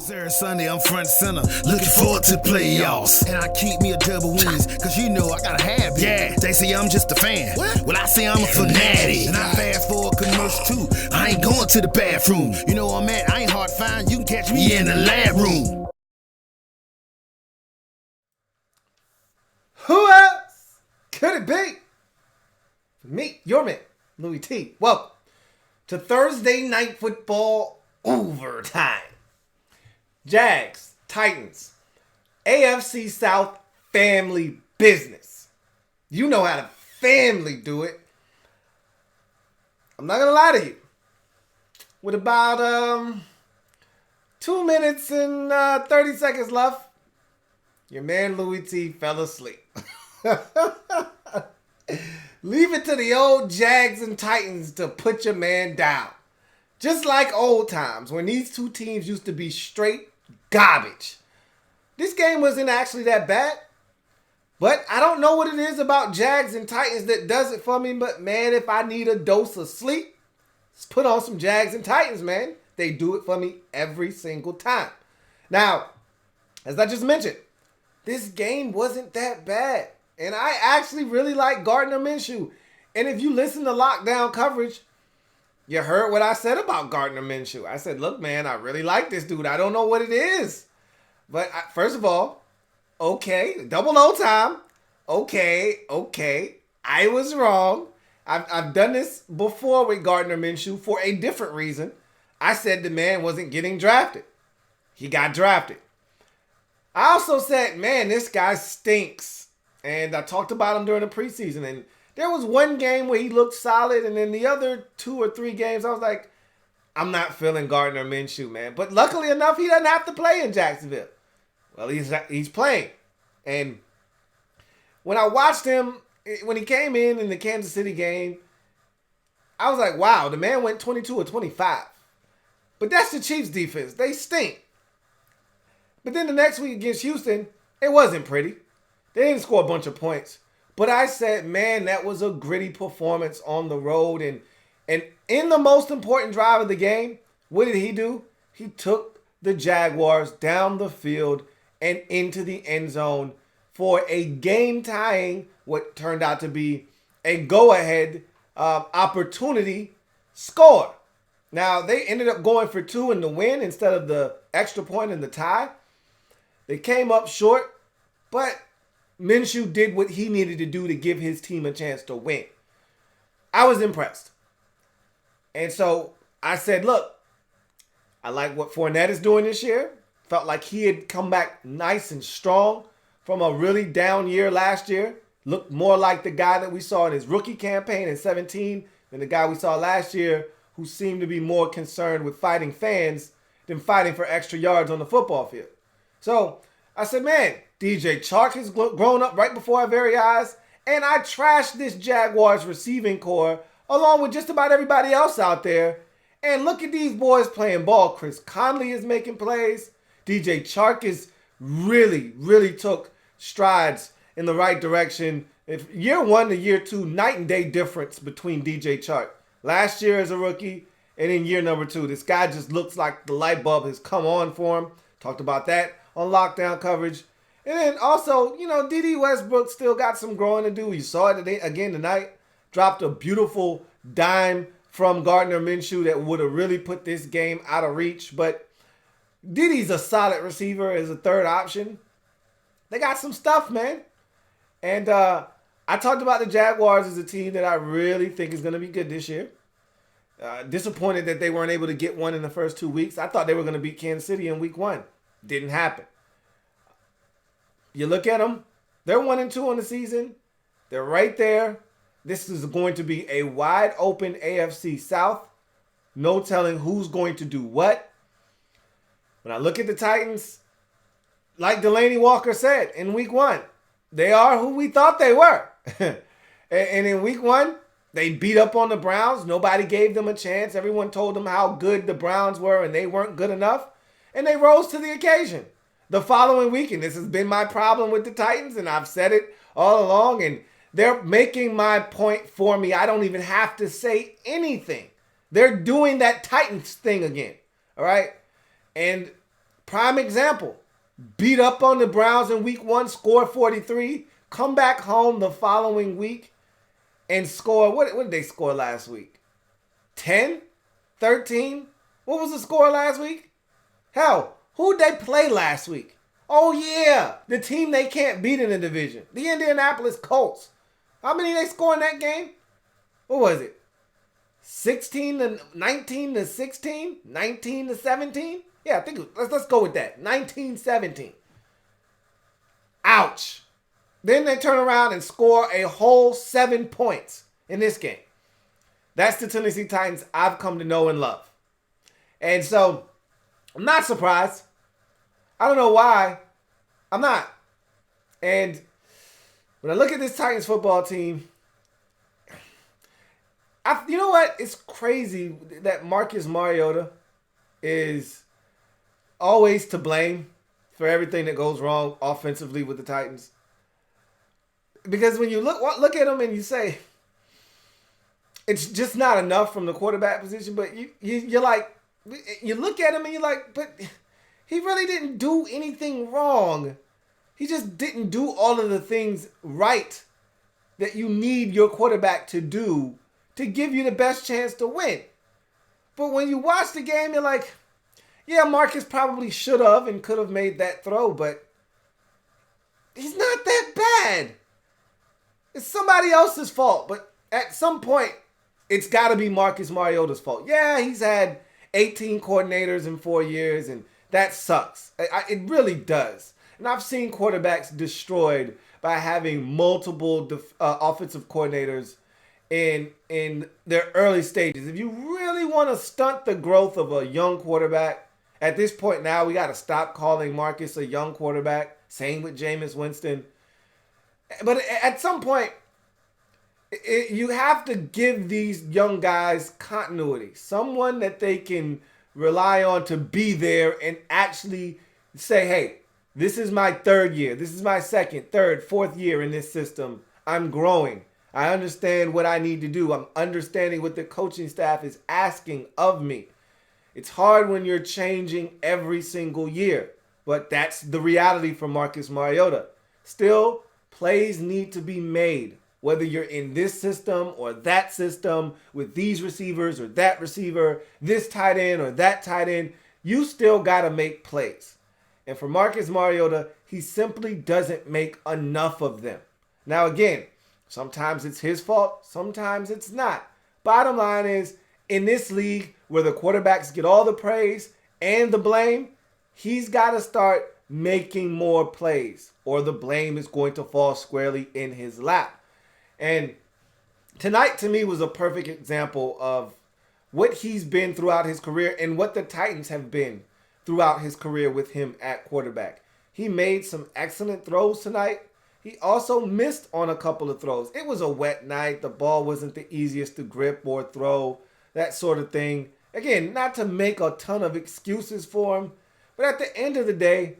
Saturday, Sunday, I'm front center, looking forward to playoffs. And I keep me a double wins, cause you know I gotta have it. Yeah, they say I'm just a fan. What? Well, I say I'm a fanatic. And I fast forward commercial too. I ain't going to the bathroom. You know where I'm at, I ain't hard to find. You can catch me in the lab room. Who else could it be? Me, your man, Louie T. Welcome to Thursday Night Football Overtime. Jags, Titans, AFC South family business. You know how the family do it. I'm not going to lie to you. With about 2 minutes and 30 seconds left, your man Louie T fell asleep. Leave it to the old Jags and Titans to put your man down. Just like old times when these two teams used to be straight garbage. This game wasn't actually that bad. But I don't know what it is about Jags and Titans that does it for me. But man, if I need a dose of sleep, let's put on some Jags and Titans, man. They do it for me every single time. Now, as I just mentioned, this game wasn't that bad. And I actually really like Gardner Minshew. And if you listen to lockdown coverage, you heard what I said about Gardner Minshew. I said, look, man, I really like this dude. I don't know what it is. But first of all, okay, double overtime. Okay. I was wrong. I've done this before with Gardner Minshew for a different reason. I said the man wasn't getting drafted. He got drafted. I also said, man, this guy stinks. And I talked about him during the preseason. And there was one game where he looked solid. And then the other 2 or 3 games, I was like, I'm not feeling Gardner Minshew, man. But luckily enough, he doesn't have to play in Jacksonville. Well, he's playing. And when I watched him, when he came in the Kansas City game, I was like, wow, the man went 22 or 25. But that's the Chiefs defense. They stink. But then the next week against Houston, it wasn't pretty. They didn't score a bunch of points. But I said, man, that was a gritty performance on the road. And in the most important drive of the game, what did he do? He took the Jaguars down the field and into the end zone for a game-tying, what turned out to be a go-ahead opportunity score. Now, they ended up going for 2 in the win instead of the extra point in the tie. They came up short, but Minshew did what he needed to do to give his team a chance to win. I was impressed. And so I said, look, I like what Fournette is doing this year. Felt like he had come back nice and strong from a really down year last year. Looked more like the guy that we saw in his rookie campaign in 2017 than the guy we saw last year, who seemed to be more concerned with fighting fans than fighting for extra yards on the football field. So I said, man, DJ Chark has grown up right before our very eyes, and I trashed this Jaguars receiving core along with just about everybody else out there. And look at these boys playing ball. Chris Conley is making plays. DJ Chark is really took strides in the right direction. If year 1 to year 2, night and day difference between DJ Chark. Last year as a rookie, and in year number 2, this guy just looks like the light bulb has come on for him. Talked about that on lockdown coverage. And then also, D.D. Westbrook still got some growing to do. You saw it today, again tonight. Dropped a beautiful dime from Gardner Minshew that would have really put this game out of reach. But Diddy's a solid receiver as a third option. They got some stuff, man. And I talked about the Jaguars as a team that I really think is going to be good this year. Disappointed that they weren't able to get one in the first 2 weeks. I thought they were going to beat Kansas City in week 1. Didn't happen. You look at them, they're 1-2 on the season. They're right there. This is going to be a wide open AFC South. No telling who's going to do what. When I look at the Titans, like Delaney Walker said in week 1, they are who we thought they were. And in week 1, they beat up on the Browns. Nobody gave them a chance. Everyone told them how good the Browns were and they weren't good enough. And they rose to the occasion. The following week, and this has been my problem with the Titans, and I've said it all along, and they're making my point for me. I don't even have to say anything. They're doing that Titans thing again, all right? And Prime example. Beat up on the Browns in week 1, score 43, come back home the following week and score. What did they score last week? 10? 13? What was the score last week? Hell, who'd they play last week? Oh, yeah, the team they can't beat in the division, the Indianapolis Colts. How many did they score in that game? What was it? 16 to 19 to 16? 19 to 17? Yeah, I think let's go with that. 19-17. Ouch. Then they turn around and score a whole 7 points in this game. That's the Tennessee Titans I've come to know and love. And so, I'm not surprised. I don't know why. I'm not. And when I look at this Titans football team, you know what? It's crazy that Marcus Mariota is always to blame for everything that goes wrong offensively with the Titans. Because when you look at him and you say, it's just not enough from the quarterback position, but you're like, you look at him and you're like, but he really didn't do anything wrong. He just didn't do all of the things right that you need your quarterback to do to give you the best chance to win. But when you watch the game, you're like, yeah, Marcus probably should have and could have made that throw, but he's not that bad. It's somebody else's fault, but at some point, it's got to be Marcus Mariota's fault. Yeah, he's had 18 coordinators in 4 years, and that sucks. It really does. And I've seen quarterbacks destroyed by having multiple offensive coordinators in their early stages. If you really want to stunt the growth of a young quarterback, at this point now, we got to stop calling Marcus a young quarterback. Same with Jameis Winston. But at some point, you have to give these young guys continuity. Someone that they can rely on to be there and actually say, hey, this is my third year. This is my second, third, fourth year in this system. I'm growing. I understand what I need to do. I'm understanding what the coaching staff is asking of me. It's hard when you're changing every single year, but that's the reality for Marcus Mariota. Still, plays need to be made, whether you're in this system or that system with these receivers or that receiver, this tight end or that tight end. You still got to make plays. And for Marcus Mariota, he simply doesn't make enough of them. Now, again, sometimes it's his fault, sometimes it's not. Bottom line is, in this league where the quarterbacks get all the praise and the blame, he's got to start making more plays or the blame is going to fall squarely in his lap. And tonight, to me, was a perfect example of what he's been throughout his career and what the Titans have been throughout his career with him at quarterback. He made some excellent throws tonight. He also missed on a couple of throws. It was a wet night. The ball wasn't the easiest to grip or throw, that sort of thing. Again, not to make a ton of excuses for him, but at the end of the day,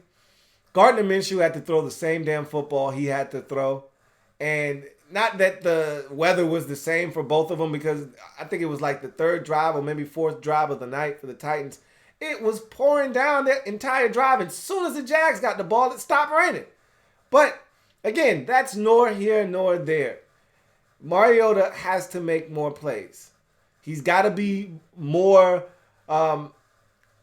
Gardner Minshew had to throw the same damn football he had to throw. And not that the weather was the same for both of them, because I think it was like the third drive or maybe fourth drive of the night for the Titans. It was pouring down that entire drive. And as soon as the Jags got the ball, it stopped raining. But again, that's nor here nor there. Mariota has to make more plays. He's got to be more.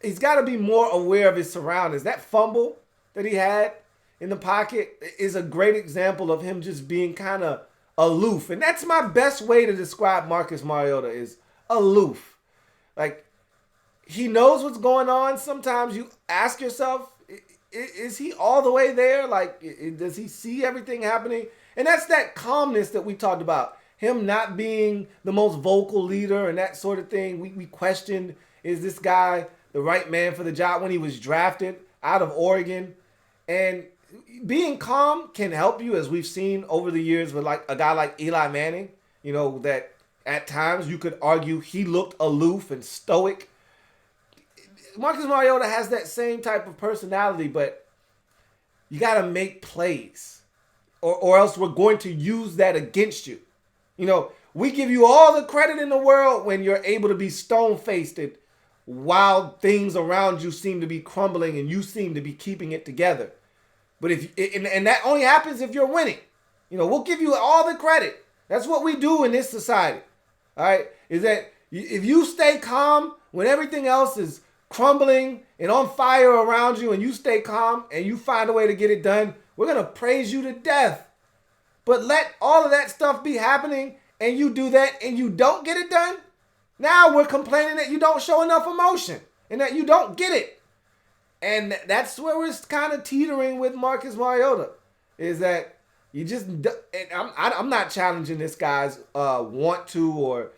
He's got to be more aware of his surroundings. That fumble that he had in the pocket is a great example of him just being kind of aloof. And that's my best way to describe Marcus Mariota, is aloof. Like, he knows what's going on. Sometimes you ask yourself, is he all the way there? Like, does he see everything happening? And that's that calmness that we talked about. Him not being the most vocal leader and that sort of thing. We questioned, is this guy the right man for the job when he was drafted out of Oregon? And being calm can help you, as we've seen over the years with like a guy like Eli Manning, you know, that at times you could argue he looked aloof and stoic. Marcus Mariota has that same type of personality, but you got to make plays or else we're going to use that against you. You know, we give you all the credit in the world when you're able to be stone-faced while things around you seem to be crumbling and you seem to be keeping it together. But and that only happens if you're winning. We'll give you all the credit. That's what we do in this society. All right, is that if you stay calm when everything else is crumbling and on fire around you, and you stay calm and you find a way to get it done, we're gonna praise you to death. But let all of that stuff be happening and you do that and you don't get it done, now we're complaining that you don't show enough emotion and that you don't get it. And that's where we're kind of teetering with Marcus Mariota, is that you just, and I'm not challenging this guy's want to, or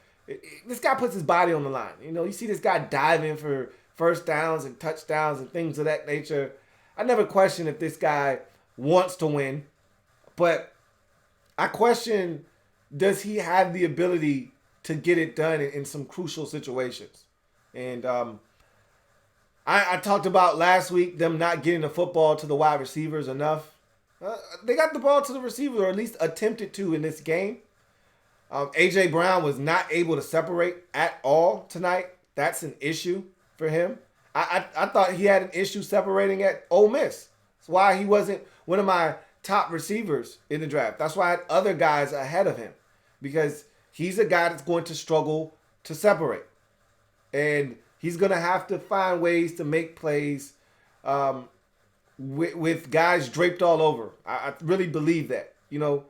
this guy puts his body on the line. You see this guy diving for first downs and touchdowns and things of that nature. I never question if this guy wants to win, but I question, does he have the ability to get it done in some crucial situations? And I talked about last week them not getting the football to the wide receivers enough. They got the ball to the receivers, or at least attempted to in this game. A.J. Brown was not able to separate at all tonight. That's an issue for him. I thought he had an issue separating at Ole Miss. That's why he wasn't one of my top receivers in the draft. That's why I had other guys ahead of him, because he's a guy that's going to struggle to separate. And he's going to have to find ways to make plays with guys draped all over. I really believe that. You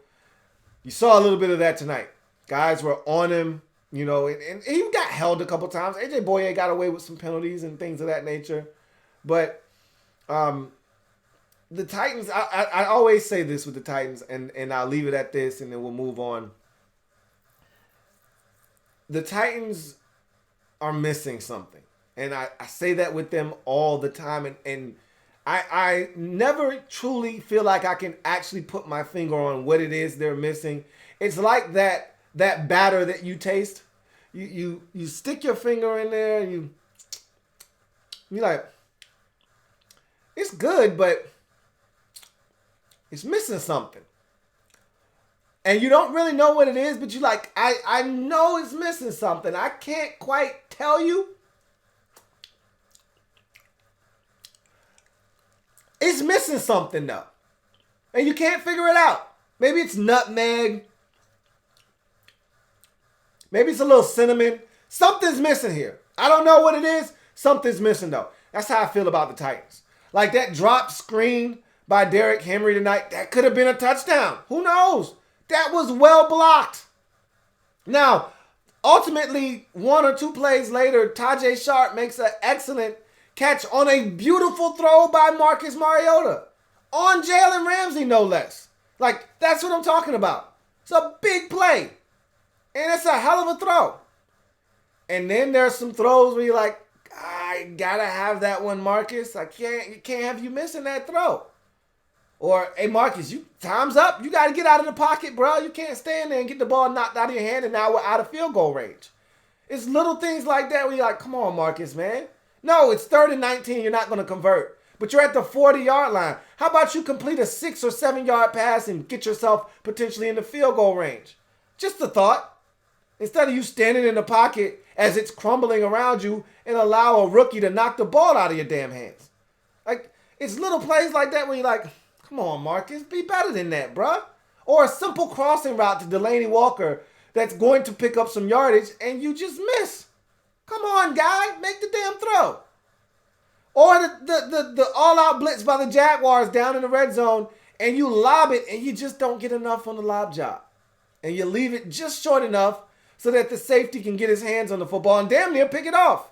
saw a little bit of that tonight. Guys were on him, and he got held a couple times. A.J. Boye got away with some penalties and things of that nature. But the Titans, I always say this with the Titans, and I'll leave it at this, and then we'll move on. The Titans are missing something. And I say that with them all the time. And I never truly feel like I can actually put my finger on what it is they're missing. It's like that batter that you taste. You stick your finger in there and you're like, it's good, but it's missing something. And you don't really know what it is, but you're like, I know it's missing something. I can't quite tell you. It's missing something though. And you can't figure it out. Maybe it's nutmeg. Maybe it's a little cinnamon. Something's missing here. I don't know what it is. Something's missing though. That's how I feel about the Titans. Like that drop screen by Derrick Henry tonight, that could have been a touchdown. Who knows? That was well blocked. Now, ultimately, one or two plays later, Tajay Sharp makes an excellent catch on a beautiful throw by Marcus Mariota. On Jalen Ramsey, no less. Like, that's what I'm talking about. It's a big play. And it's a hell of a throw. And then there's some throws where you're like, I gotta have that one, Marcus. You can't have you missing that throw. Or, hey, Marcus, time's up. You got to get out of the pocket, bro. You can't stand there and get the ball knocked out of your hand, and now we're out of field goal range. It's little things like that where you're like, come on, Marcus, man. No, it's 3rd and 19. You're not going to convert. But you're at the 40-yard line. How about you complete a 6 or 7-yard pass and get yourself potentially in the field goal range? Just a thought. Instead of you standing in the pocket as it's crumbling around you and allow a rookie to knock the ball out of your damn hands. Like, it's little plays like that where you're like, come on, Marcus, be better than that, bruh. Or a simple crossing route to Delaney Walker that's going to pick up some yardage and you just miss. Come on, guy, make the damn throw. Or the all-out blitz by the Jaguars down in the red zone and you lob it and you just don't get enough on the lob job. And you leave it just short enough so that the safety can get his hands on the football and damn near pick it off.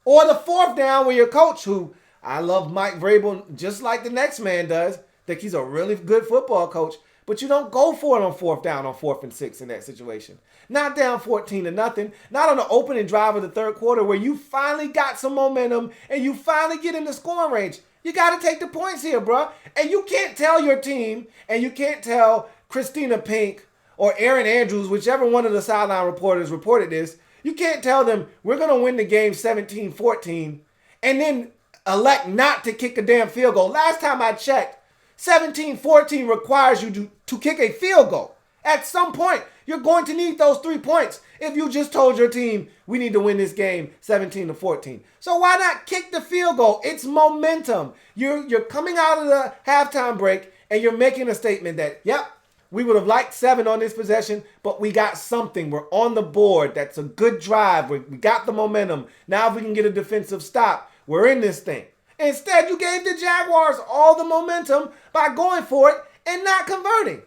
Or the 4th down where your coach, who I love Mike Vrabel just like the next man does, think he's a really good football coach, but you don't go for it on 4th down on 4th and 6 in that situation. Not down 14-0, not on the opening drive of the 3rd quarter where you finally got some momentum and you finally get in the scoring range. You got to take the points here, bro. And you can't tell your team, and you can't tell Christina Pink or Aaron Andrews, whichever one of the sideline reporters reported this, you can't tell them we're going to win the game 17-14 and then elect not to kick a damn field goal. Last time I checked, 17-14 requires you to kick a field goal. At some point, you're going to need those 3 points if you just told your team, we need to win this game 17-14. So why not kick the field goal? It's momentum. You're coming out of the halftime break and you're making a statement that, yep, we would have liked 7 on this possession, but we got something. We're on the board. That's a good drive. We got the momentum. Now if we can get a defensive stop, we're in this thing. Instead, you gave the Jaguars all the momentum by going for it and not converting.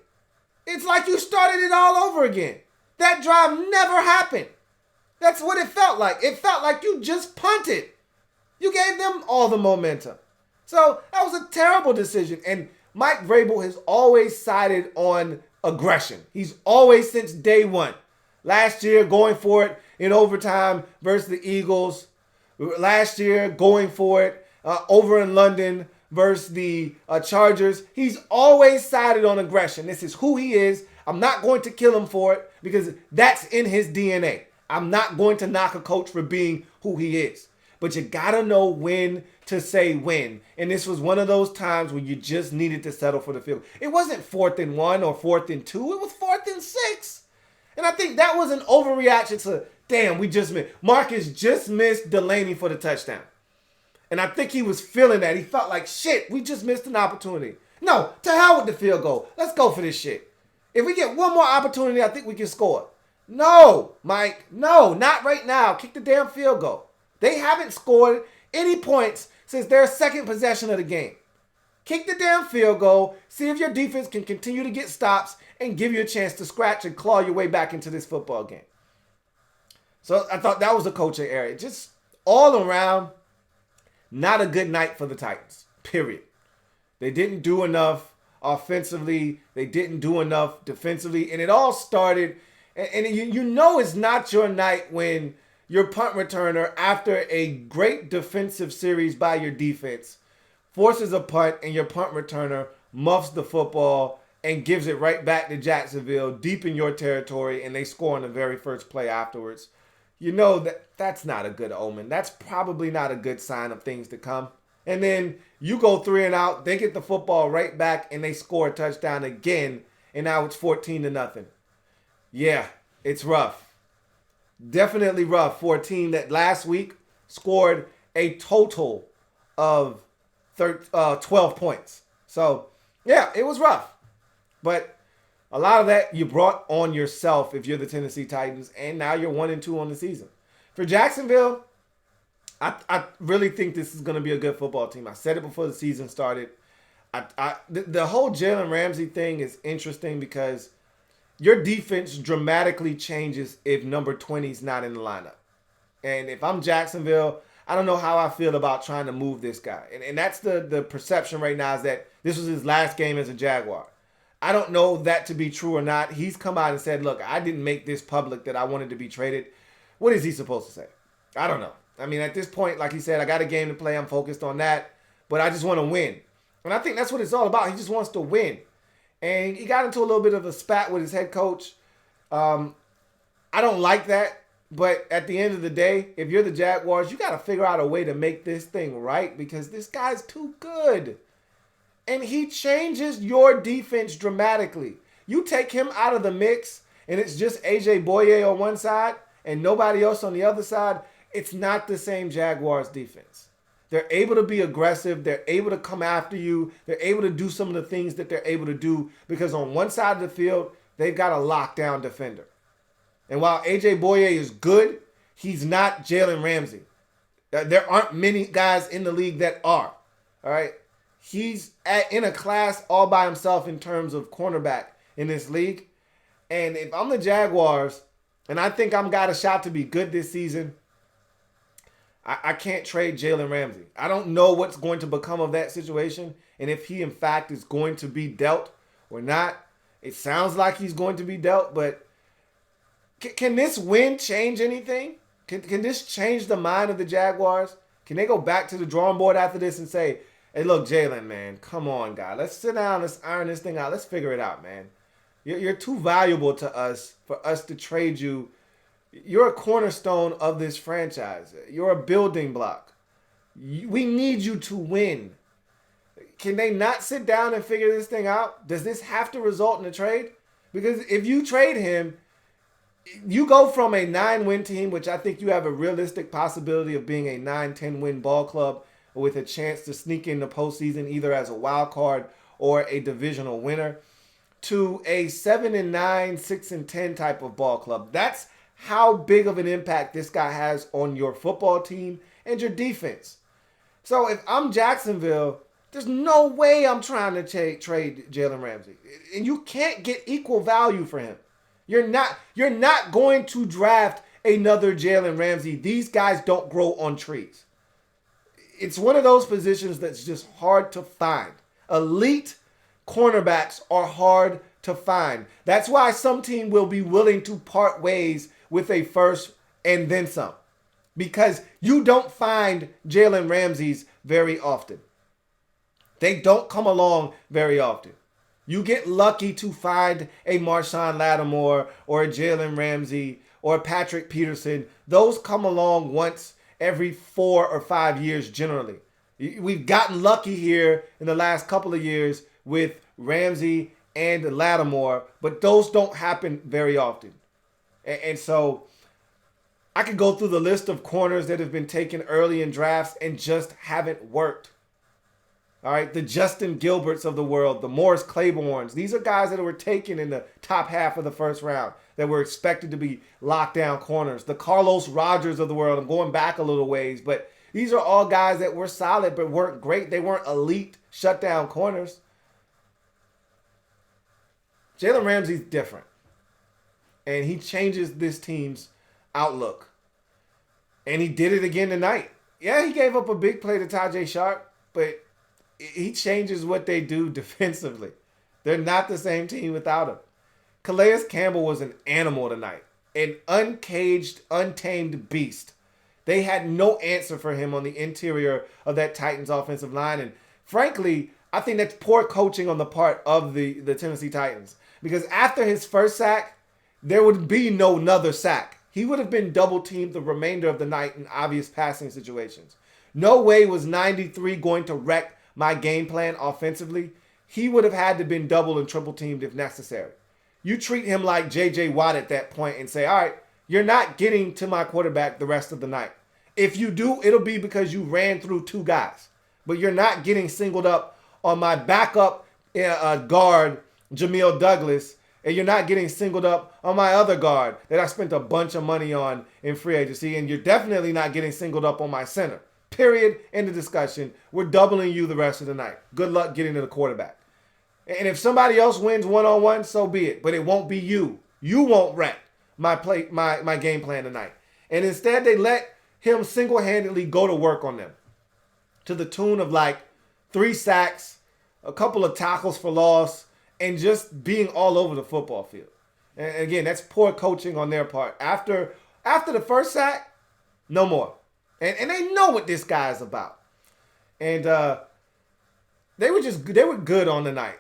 It's like you started it all over again. That drive never happened. That's what it felt like. It felt like you just punted. You gave them all the momentum. So that was a terrible decision. And Mike Vrabel has always sided on aggression. He's always, since day one. Last year, going for it in overtime versus the Eagles. Last year, going for it over in London versus the Chargers. He's always sided on aggression. This is who he is. I'm not going to kill him for it because that's in his DNA. I'm not going to knock a coach for being who he is. But you got to know when to say when. And this was one of those times when you just needed to settle for the field. It wasn't 4th and 1 or 4th and 2. It was 4th and 6. And I think that was an overreaction to, damn, we just missed. Marcus just missed Delaney for the touchdown. And I think he was feeling that. He felt like, shit, we just missed an opportunity. No, to hell with the field goal. Let's go for this shit. If we get one more opportunity, I think we can score. No, Mike, no, not right now. Kick the damn field goal. They haven't scored any points since their second possession of the game. Kick the damn field goal. See if your defense can continue to get stops and give you a chance to scratch and claw your way back into this football game. So I thought that was a coaching area. Just all around, not a good night for the Titans, period. They didn't do enough offensively. They didn't do enough defensively. And it all started, and you know it's not your night when your punt returner, after a great defensive series by your defense, forces a punt and your punt returner muffs the football and gives it right back to Jacksonville deep in your territory, and they score on the very first play afterwards. You know that's not a good omen. That's probably not a good sign of things to come. And then you go 3 and out, they get the football right back, and they score a touchdown again, and now it's 14-0. Yeah, it's rough. Definitely rough for a team that last week scored a total of 12 points. So, yeah, it was rough. But a lot of that you brought on yourself if you're the Tennessee Titans, and now you're 1-2 on the season. For Jacksonville, I really think this is going to be a good football team. I said it before the season started. The whole Jalen Ramsey thing is interesting because your defense dramatically changes if number 20 is not in the lineup. And if I'm Jacksonville, I don't know how I feel about trying to move this guy. And that's the perception right now, is that this was his last game as a Jaguar. I don't know that to be true or not. He's come out and said, look, I didn't make this public that I wanted to be traded. What is he supposed to say? I don't know. I mean, at this point, like he said, I got a game to play. I'm focused on that. But I just want to win. And I think that's what it's all about. He just wants to win. And he got into a little bit of a spat with his head coach. I don't like that. But at the end of the day, if you're the Jaguars, you got to figure out a way to make this thing right, because this guy's too good. And he changes your defense dramatically. You take him out of the mix, and it's just A.J. Boye on one side and nobody else on the other side. It's not the same Jaguars defense. They're able to be aggressive. They're able to come after you. They're able to do some of the things that they're able to do because on one side of the field, they've got a lockdown defender. And while A.J. Boye is good, he's not Jalen Ramsey. There aren't many guys in the league that are. All right? He's in a class all by himself in terms of cornerback in this league. And if I'm the Jaguars, and I think I'm got a shot to be good this season, I can't trade Jalen Ramsey. I don't know what's going to become of that situation and if he, in fact, is going to be dealt or not. It sounds like he's going to be dealt, but can this win change anything? Can this change the mind of the Jaguars? Can they go back to the drawing board after this and say, hey, look, Jalen, man, come on, guy. Let's sit down. Let's iron this thing out. Let's figure it out, man. You're too valuable to us for us to trade you. You're a cornerstone of this franchise. You're a building block. We need you to win. Can they not sit down and figure this thing out? Does this have to result in a trade? Because if you trade him, you go from a 9-win team, which I think you have a realistic possibility of being a 9-10 win ball club with a chance to sneak in the postseason either as a wild card or a divisional winner, to a 7-9, 6-10 type of ball club. That's how big of an impact this guy has on your football team and your defense. So if I'm Jacksonville, there's no way I'm trying to trade Jalen Ramsey. And you can't get equal value for him. You're not going to draft another Jalen Ramsey. These guys don't grow on trees. It's one of those positions that's just hard to find. Elite cornerbacks are hard to find. That's why some team will be willing to part ways with a first and then some. Because you don't find Jalen Ramseys very often. They don't come along very often. You get lucky to find a Marshawn Lattimore or a Jalen Ramsey or a Patrick Peterson. Those come along once every 4 or 5 years generally. We've gotten lucky here in the last couple of years with Ramsey and Lattimore, but those don't happen very often. And so I could go through the list of corners that have been taken early in drafts and just haven't worked. All right, the Justin Gilberts of the world, the Morris Claibornes. These are guys that were taken in the top half of the first round that were expected to be lockdown corners. The Carlos Rogers of the world. I'm going back a little ways, but these are all guys that were solid but weren't great. They weren't elite shutdown corners. Jalen Ramsey's different, and he changes this team's outlook. And he did it again tonight. Yeah, he gave up a big play to Tajay Sharp, but he changes what they do defensively. They're not the same team without him. Calais Campbell was an animal tonight. An uncaged, untamed beast. They had no answer for him on the interior of that Titans offensive line. And frankly, I think that's poor coaching on the part of the Tennessee Titans. Because after his first sack, there would be no another sack. He would have been double-teamed the remainder of the night in obvious passing situations. No way was 93 going to wreck my game plan offensively. He would have had to been double and triple teamed if necessary. You treat him like J.J. Watt at that point and say, all right, you're not getting to my quarterback the rest of the night. If you do, it'll be because you ran through 2 guys. But you're not getting singled up on my backup guard, Jamil Douglas, and you're not getting singled up on my other guard that I spent a bunch of money on in free agency, and you're definitely not getting singled up on my center. Period. End of discussion. We're doubling you the rest of the night. Good luck getting to the quarterback. And if somebody else wins one-on-one, so be it. But it won't be you. You won't wreck my game plan tonight. And instead, they let him single-handedly go to work on them to the tune of like 3 sacks, a couple of tackles for loss, and just being all over the football field. And again, that's poor coaching on their part. After the first sack, no more. And they know what this guy is about. And they were good on the night.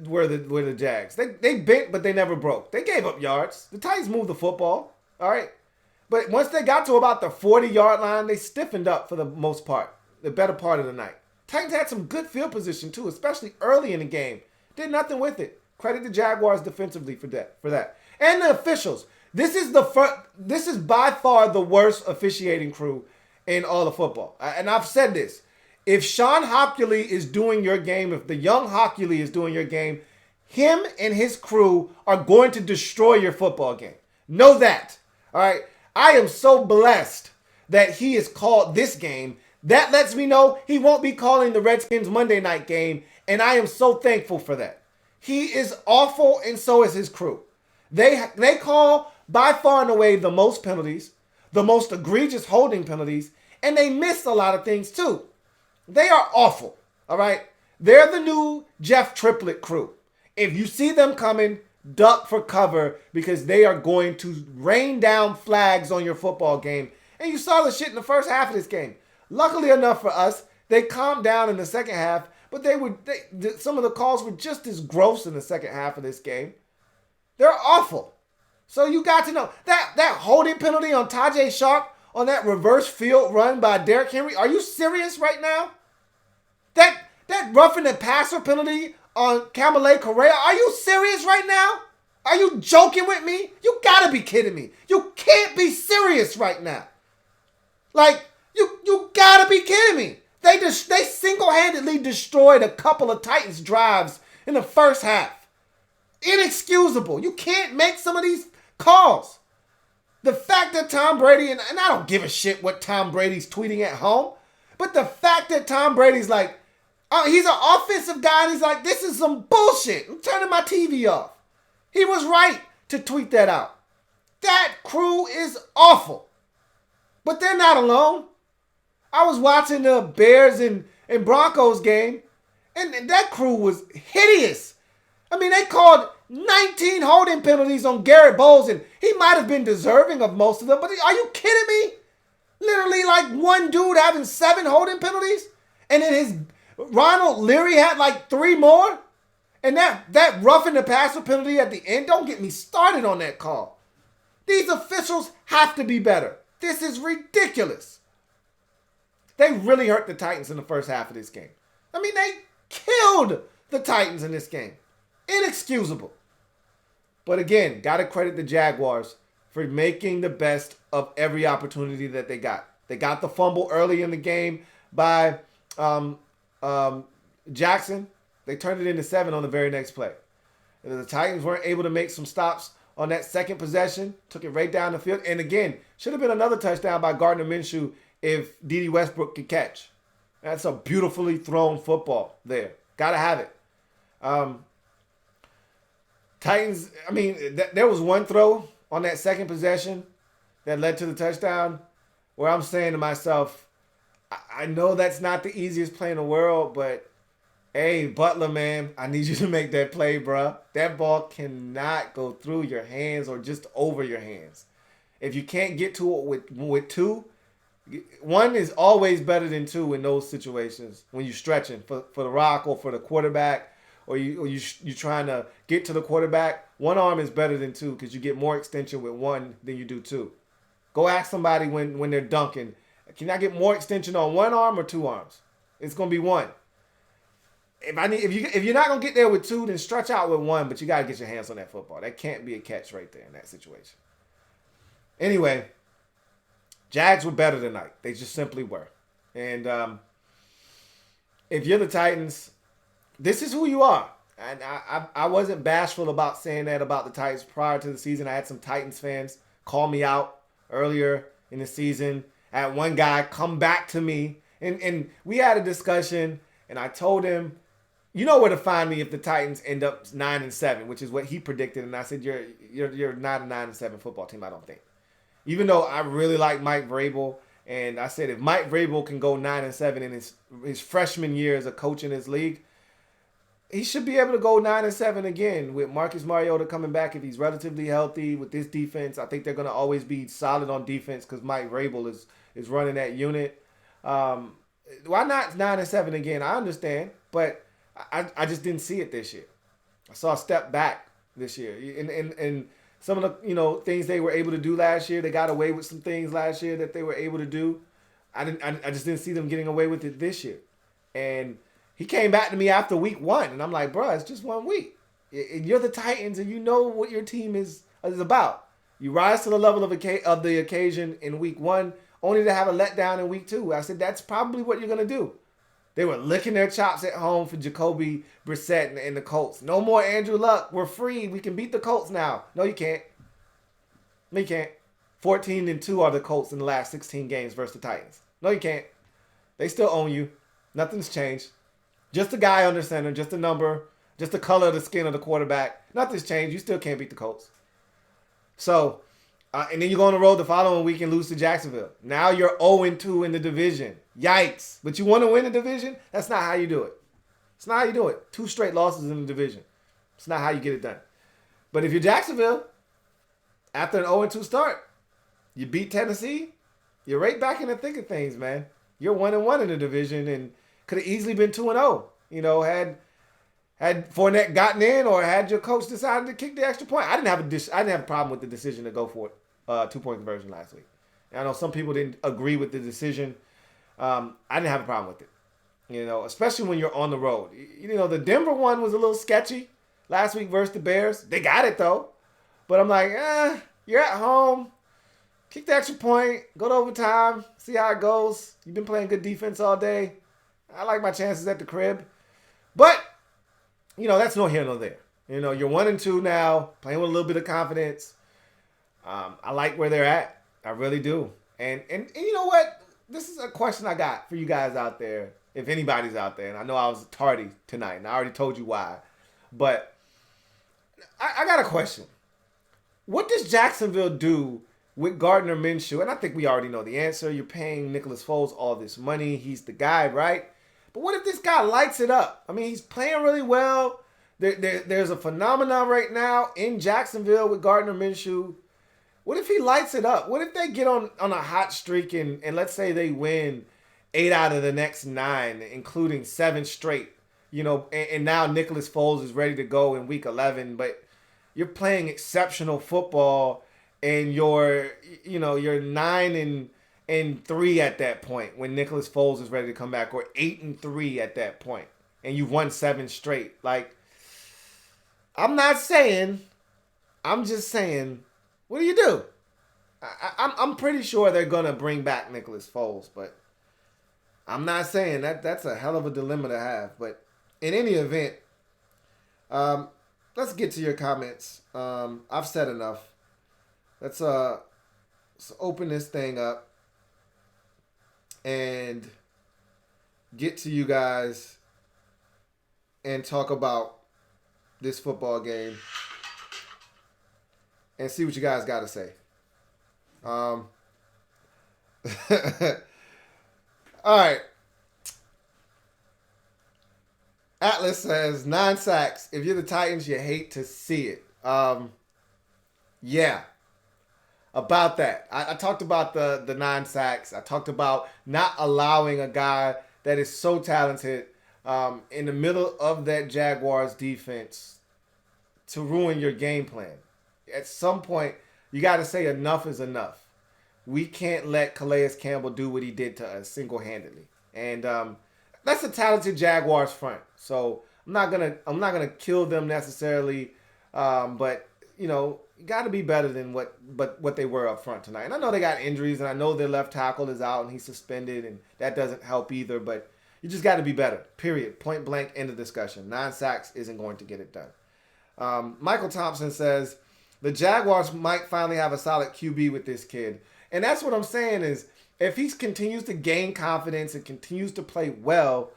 Were the Jags. They bent, but they never broke. They gave up yards. The Titans moved the football. All right. But once they got to about the 40-yard line, they stiffened up for the most part, the better part of the night. Titans had some good field position too, especially early in the game. Did nothing with it. Credit the Jaguars defensively for that. And the officials. This is by far the worst officiating crew in all of football. And I've said this. If Sean Hockley is doing your game, if the young Hockley is doing your game, him and his crew are going to destroy your football game. Know that. All right. I am so blessed that he has called this game. That lets me know he won't be calling the Redskins Monday night game, and I am so thankful for that. He is awful, and so is his crew. They call by far and away the most penalties, the most egregious holding penalties, and they miss a lot of things too. They are awful, all right? They're the new Jeff Triplett crew. If you see them coming, duck for cover because they are going to rain down flags on your football game. And you saw the shit in the first half of this game. Luckily enough for us, they calmed down in the second half, but some of the calls were just as gross in the second half of this game. They're awful. So you got to know that holding penalty on Tajay Sharp on that reverse field run by Derrick Henry. Are you serious right now? That roughing the passer penalty on Camelé Correa. Are you serious right now? Are you joking with me? You gotta be kidding me. You can't be serious right now. Like, you gotta be kidding me. They single-handedly destroyed a couple of Titans drives in the first half. Inexcusable. You can't make some of these calls. The fact that Tom Brady, and I don't give a shit what Tom Brady's tweeting at home, but the fact that Tom Brady's like, he's an offensive guy, and he's like, this is some bullshit. I'm turning my TV off. He was right to tweet that out. That crew is awful. But they're not alone. I was watching the Bears and Broncos game, and that crew was hideous. I mean, they called 19 holding penalties on Garrett Bowles, and he might have been deserving of most of them, but are you kidding me? Literally like one dude having 7 holding penalties, and then Ronald Leary had like 3 more, and that roughing the passer penalty at the end, don't get me started on that call. These officials have to be better. This is ridiculous. They really hurt the Titans in the first half of this game. I mean, they killed the Titans in this game. Inexcusable. But again, got to credit the Jaguars for making the best of every opportunity that they got. They got the fumble early in the game by Jackson. They turned it into 7 on the very next play. And the Titans weren't able to make some stops on that second possession. Took it right down the field. And again, should have been another touchdown by Gardner Minshew if Dede Westbrook could catch. That's a beautifully thrown football there. Got to have it. Titans, I mean, there was one throw on that second possession that led to the touchdown where I'm saying to myself, I know that's not the easiest play in the world, but hey, Butler, man, I need you to make that play, bro. That ball cannot go through your hands or just over your hands. If you can't get to it with 2, 1 is always better than 2 in those situations when you're stretching for the rock or for the quarterback or you're trying to get to the quarterback. 1 arm is better than 2 because you get more extension with 1 than you do 2. Go ask somebody when they're dunking, can I get more extension on 1 arm or 2 arms? It's going to be 1. If you're not going to get there with 2, then stretch out with 1, but you got to get your hands on that football. That can't be a catch right there in that situation. Anyway, Jags were better tonight. They just simply were. And if you're the Titans, this is who you are. And I wasn't bashful about saying that about the Titans prior to the season. I had some Titans fans call me out earlier in the season. I had one guy come back to me, and we had a discussion, and I told him, you know where to find me if the Titans end up 9-7, which is what he predicted. And I said, you're not a 9-7 football team, I don't think. Even though I really like Mike Vrabel, and I said if Mike Vrabel can go 9-7 in his freshman year as a coach in this league, he should be able to go 9-7 again with Marcus Mariota coming back if he's relatively healthy with this defense. I think they're going to always be solid on defense because Mike Vrabel is running that unit. Why not 9-7 again? I understand, but I just didn't see it this year. I saw a step back this year, and some of the things they were able to do last year, they got away with some things last year that they were able to do. I just didn't see them getting away with it this year. And he came back to me after week 1, and I'm like, bro, it's just 1 week. And you're the Titans, and you know what your team is about. You rise to the level of the occasion in week 1, only to have a letdown in week 2. I said, that's probably what you're going to do. They were licking their chops at home for Jacoby Brissett and the Colts. No more Andrew Luck. We're free. We can beat the Colts now. No, you can't. No, you can't. 14-2 are the Colts in the last 16 games versus the Titans. No, you can't. They still own you. Nothing's changed. Just a guy under center, just a number, just the color of the skin of the quarterback. Nothing's changed. You still can't beat the Colts. So, and then you go on the road the following week and lose to Jacksonville. Now you're 0-2 in the division. Yikes. But you want to win the division? That's not how you do it. It's not how you do it. 2 straight losses in the division. It's not how you get it done. But if you're Jacksonville, after an 0-2 start, you beat Tennessee, you're right back in the thick of things, man. You're 1-1 in the division and could have easily been 2-0. Had Fournette gotten in or had your coach decided to kick the extra point. I didn't have a problem with the decision to go for it, 2-point conversion last week. And I know some people didn't agree with the decision. I didn't have a problem with it. Especially when you're on the road. The Denver one was a little sketchy last week versus the Bears. They got it though. But I'm like, you're at home. Kick the extra point. Go to overtime. See how it goes. You've been playing good defense all day. I like my chances at the crib. But, that's no here nor there. You're 1-2 now, playing with a little bit of confidence. I like where they're at. I really do. And you know what? This is a question I got for you guys out there, if anybody's out there. And I know I was tardy tonight, and I already told you why. But I got a question. What does Jacksonville do with Gardner Minshew? And I think we already know the answer. You're paying Nicholas Foles all this money. He's the guy, right? But what if this guy lights it up? I mean, he's playing really well. There's a phenomenon right now in Jacksonville with Gardner Minshew. What if he lights it up? What if they get on a hot streak and let's say they win 8 out of the next 9, including 7 straight, and now Nicholas Foles is ready to go in week 11, but you're playing exceptional football and you're 9-3 at that point when Nicholas Foles is ready to come back, or 8-3 at that point, and you've won 7 straight. Like, I'm just saying, what do you do? I'm pretty sure they're going to bring back Nicholas Foles, but I'm not saying that's a hell of a dilemma to have. But in any event, let's get to your comments. I've said enough. Let's open this thing up and get to you guys and talk about this football game and see what you guys got to say. All right. Atlas says 9 sacks. If you're the Titans, you hate to see it. Yeah. About that. I talked about the 9 sacks. I talked about not allowing a guy that is so talented in the middle of that Jaguars defense to ruin your game plan. At some point, you got to say enough is enough. We can't let Calais Campbell do what he did to us single-handedly. And that's a talented Jaguars front. So I'm not gonna kill them necessarily, but you got to be better than what they were up front tonight. And I know they got injuries, and I know their left tackle is out and he's suspended, and that doesn't help either. But you just got to be better. Period. Point blank. End of discussion. 9 sacks isn't going to get it done. Michael Thompson says the Jaguars might finally have a solid QB with this kid, and that's what I'm saying is if he continues to gain confidence and continues to play well.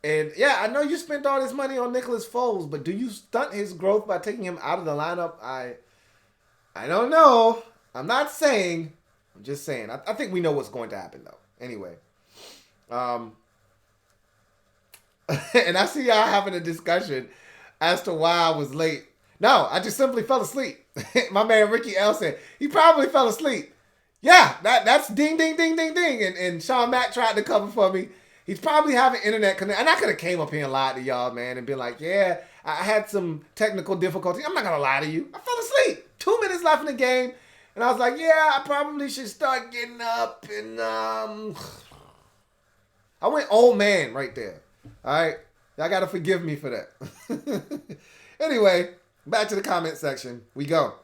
And yeah, I know you spent all this money on Nicholas Foles, but do you stunt his growth by taking him out of the lineup? I don't know. I'm not saying. I'm just saying. I think we know what's going to happen, though. Anyway. And I see y'all having a discussion as to why I was late. No, I just simply fell asleep. My man Ricky L said he probably fell asleep. Yeah, that's ding, ding, ding, ding, ding. And Sean Mack tried to cover for me. He's probably having internet connect. And I could have came up here and lied to y'all, man, and been like, yeah, I had some technical difficulty. I'm not going to lie to you. I fell asleep. 2 minutes left in the game. And I was like, yeah, I probably should start getting up. And I went old man right there. All right? Y'all got to forgive me for that. Anyway, back to the comment section. We go.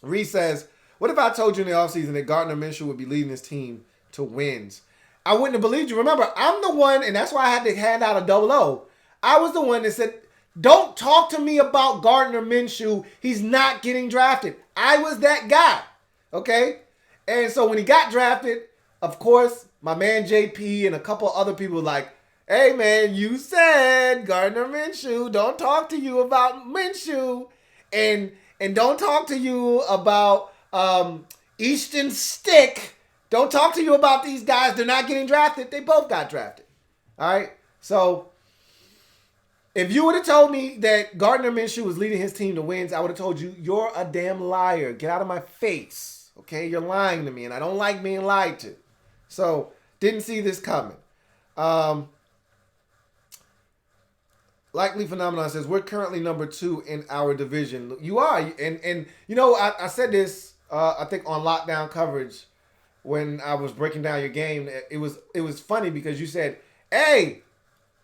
Reese says, what if I told you in the offseason that Gardner Minshew would be leading his team to wins? I wouldn't have believed you. Remember, I'm the one, and that's why I had to hand out a 00. I was the one that said, don't talk to me about Gardner Minshew. He's not getting drafted. I was that guy. Okay? And so when he got drafted, of course, my man JP and a couple other people were like, hey, man, you said Gardner Minshew. Don't talk to you about Minshew. And don't talk to you about Easton Stick. Don't talk to you about these guys. They're not getting drafted. They both got drafted. All right? So if you would have told me that Gardner Minshew was leading his team to wins, I would have told you, you're a damn liar. Get out of my face. Okay? You're lying to me, and I don't like being lied to. So didn't see this coming. Likely Phenomenon says, we're currently number 2 in our division. You are. And I said this, I think, on lockdown coverage when I was breaking down your game. It was funny because you said, hey,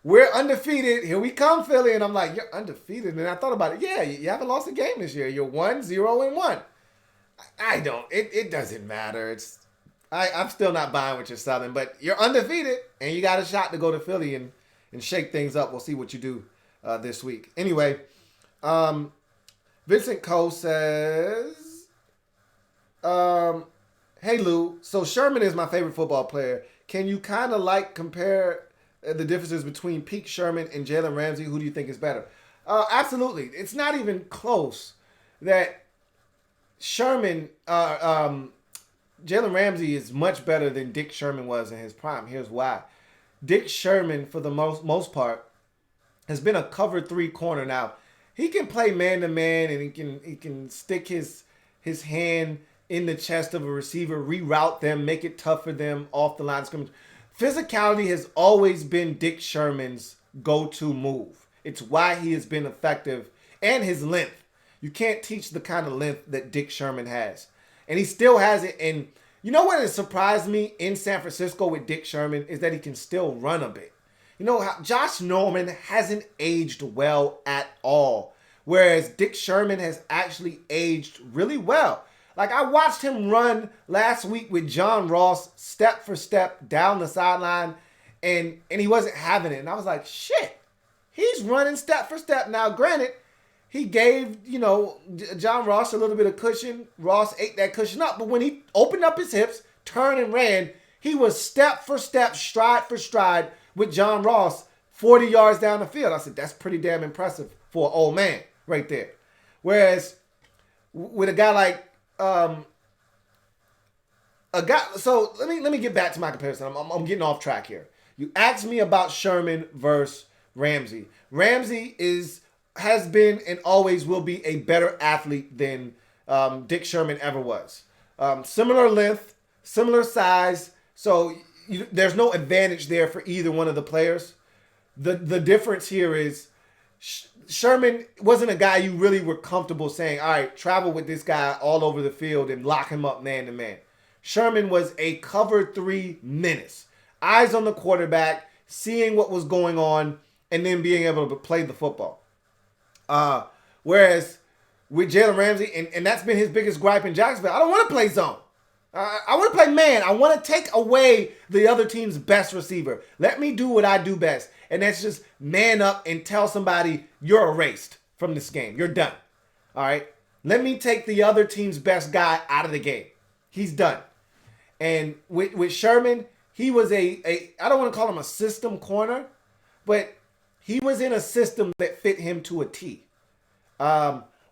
We're undefeated. Here we come, Philly. And I'm like, you're undefeated. And I thought about it. Yeah, you haven't lost a game this year. You're 1-0-1. I don't. It doesn't matter. I'm still not buying what you're selling. But you're undefeated, and you got a shot to go to Philly and shake things up. We'll see what you do this week. Anyway, Vincent Cole says, hey, Lou. So Sherman is my favorite football player. Can you kind of compare the differences between peak Sherman and Jalen Ramsey? Who do you think is better? Absolutely. It's not even close that Sherman, Jalen Ramsey is much better than Dick Sherman was in his prime. Here's why. Dick Sherman, for the most part, has been a cover 3 corner. Now, he can play man-to-man, and he can stick his hand in the chest of a receiver, reroute them, make it tough for them off the line of scrimmage. Physicality has always been Dick Sherman's go-to move. It's why he has been effective, and his length. You can't teach the kind of length that Dick Sherman has. And he still has it. And you know what has surprised me in San Francisco with Dick Sherman is that he can still run a bit. You know how Josh Norman hasn't aged well at all, whereas Dick Sherman has actually aged really well. Like, I watched him run last week with John Ross step for step down the sideline, and he wasn't having it. And I was like, shit, he's running step for step. Now, granted, he gave, John Ross a little bit of cushion. Ross ate that cushion up. But when he opened up his hips, turned and ran, he was step for step, stride for stride with John Ross 40 yards down the field. I said, that's pretty damn impressive for an old man right there. Whereas with a guy like, so let me get back to my comparison. I'm getting off track here. You asked me about Sherman versus Ramsey. Ramsey has been and always will be a better athlete than Dick Sherman ever was. Similar length, similar size, so there's no advantage there for either one of the players. The difference here is Sherman wasn't a guy you really were comfortable saying, all right, travel with this guy all over the field and lock him up man to man. Sherman was a cover 3 menace. Eyes on the quarterback, seeing what was going on, and then being able to play the football. Whereas with Jalen Ramsey, and that's been his biggest gripe in Jacksonville, I don't want to play zone. I want to play man. I want to take away the other team's best receiver. Let me do what I do best. And that's just man up and tell somebody you're erased from this game. You're done. All right? Let me take the other team's best guy out of the game. He's done. And with Sherman, he was I don't want to call him a system corner, but he was in a system that fit him to a T.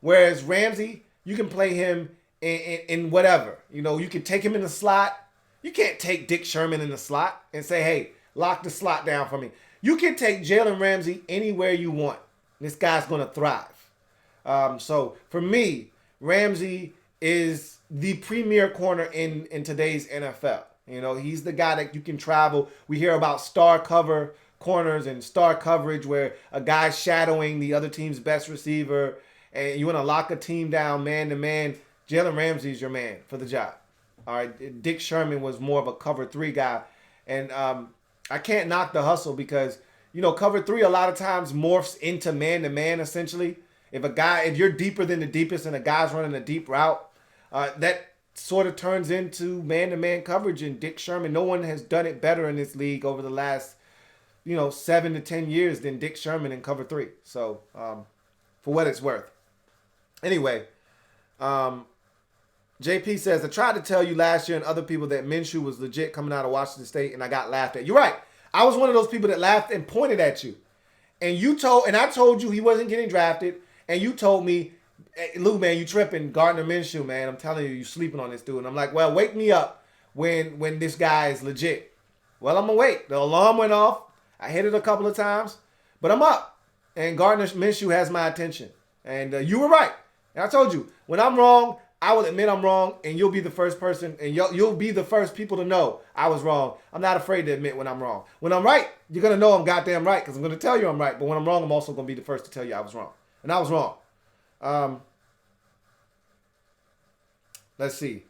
Whereas Ramsey, you can play him in whatever. You can take him in the slot. You can't take Dick Sherman in the slot and say, hey, lock the slot down for me. You can take Jalen Ramsey anywhere you want. This guy's going to thrive. So for me, Ramsey is the premier corner in today's NFL. He's the guy that you can travel. We hear about star cover corners and star coverage where a guy's shadowing the other team's best receiver and you want to lock a team down man to man. Jalen Ramsey's your man for the job. All right. Dick Sherman was more of a cover 3 guy. And I can't knock the hustle because, cover 3 a lot of times morphs into man to man essentially. If you're deeper than the deepest and a guy's running a deep route, that sort of turns into man to man coverage. And Dick Sherman, no one has done it better in this league over the last 7 to 10 years than Dick Sherman in cover 3. So, for what it's worth. Anyway, JP says, I tried to tell you last year and other people that Minshew was legit coming out of Washington State, and I got laughed at. You're right. I was one of those people that laughed and pointed at you. And I told you he wasn't getting drafted, and you told me, hey, Lou, man, you tripping. Gardner Minshew, man. I'm telling you, you sleeping on this dude. And I'm like, well, wake me up when this guy is legit. Well, I'm going to wait. The alarm went off. I hit it a couple of times, but I'm up. And Gardner Minshew has my attention. And you were right. And I told you, when I'm wrong, I will admit I'm wrong, and you'll be the first person, and you'll be the first people to know I was wrong. I'm not afraid to admit when I'm wrong. When I'm right, you're going to know I'm goddamn right because I'm going to tell you I'm right. But when I'm wrong, I'm also going to be the first to tell you I was wrong. And I was wrong. Let's see.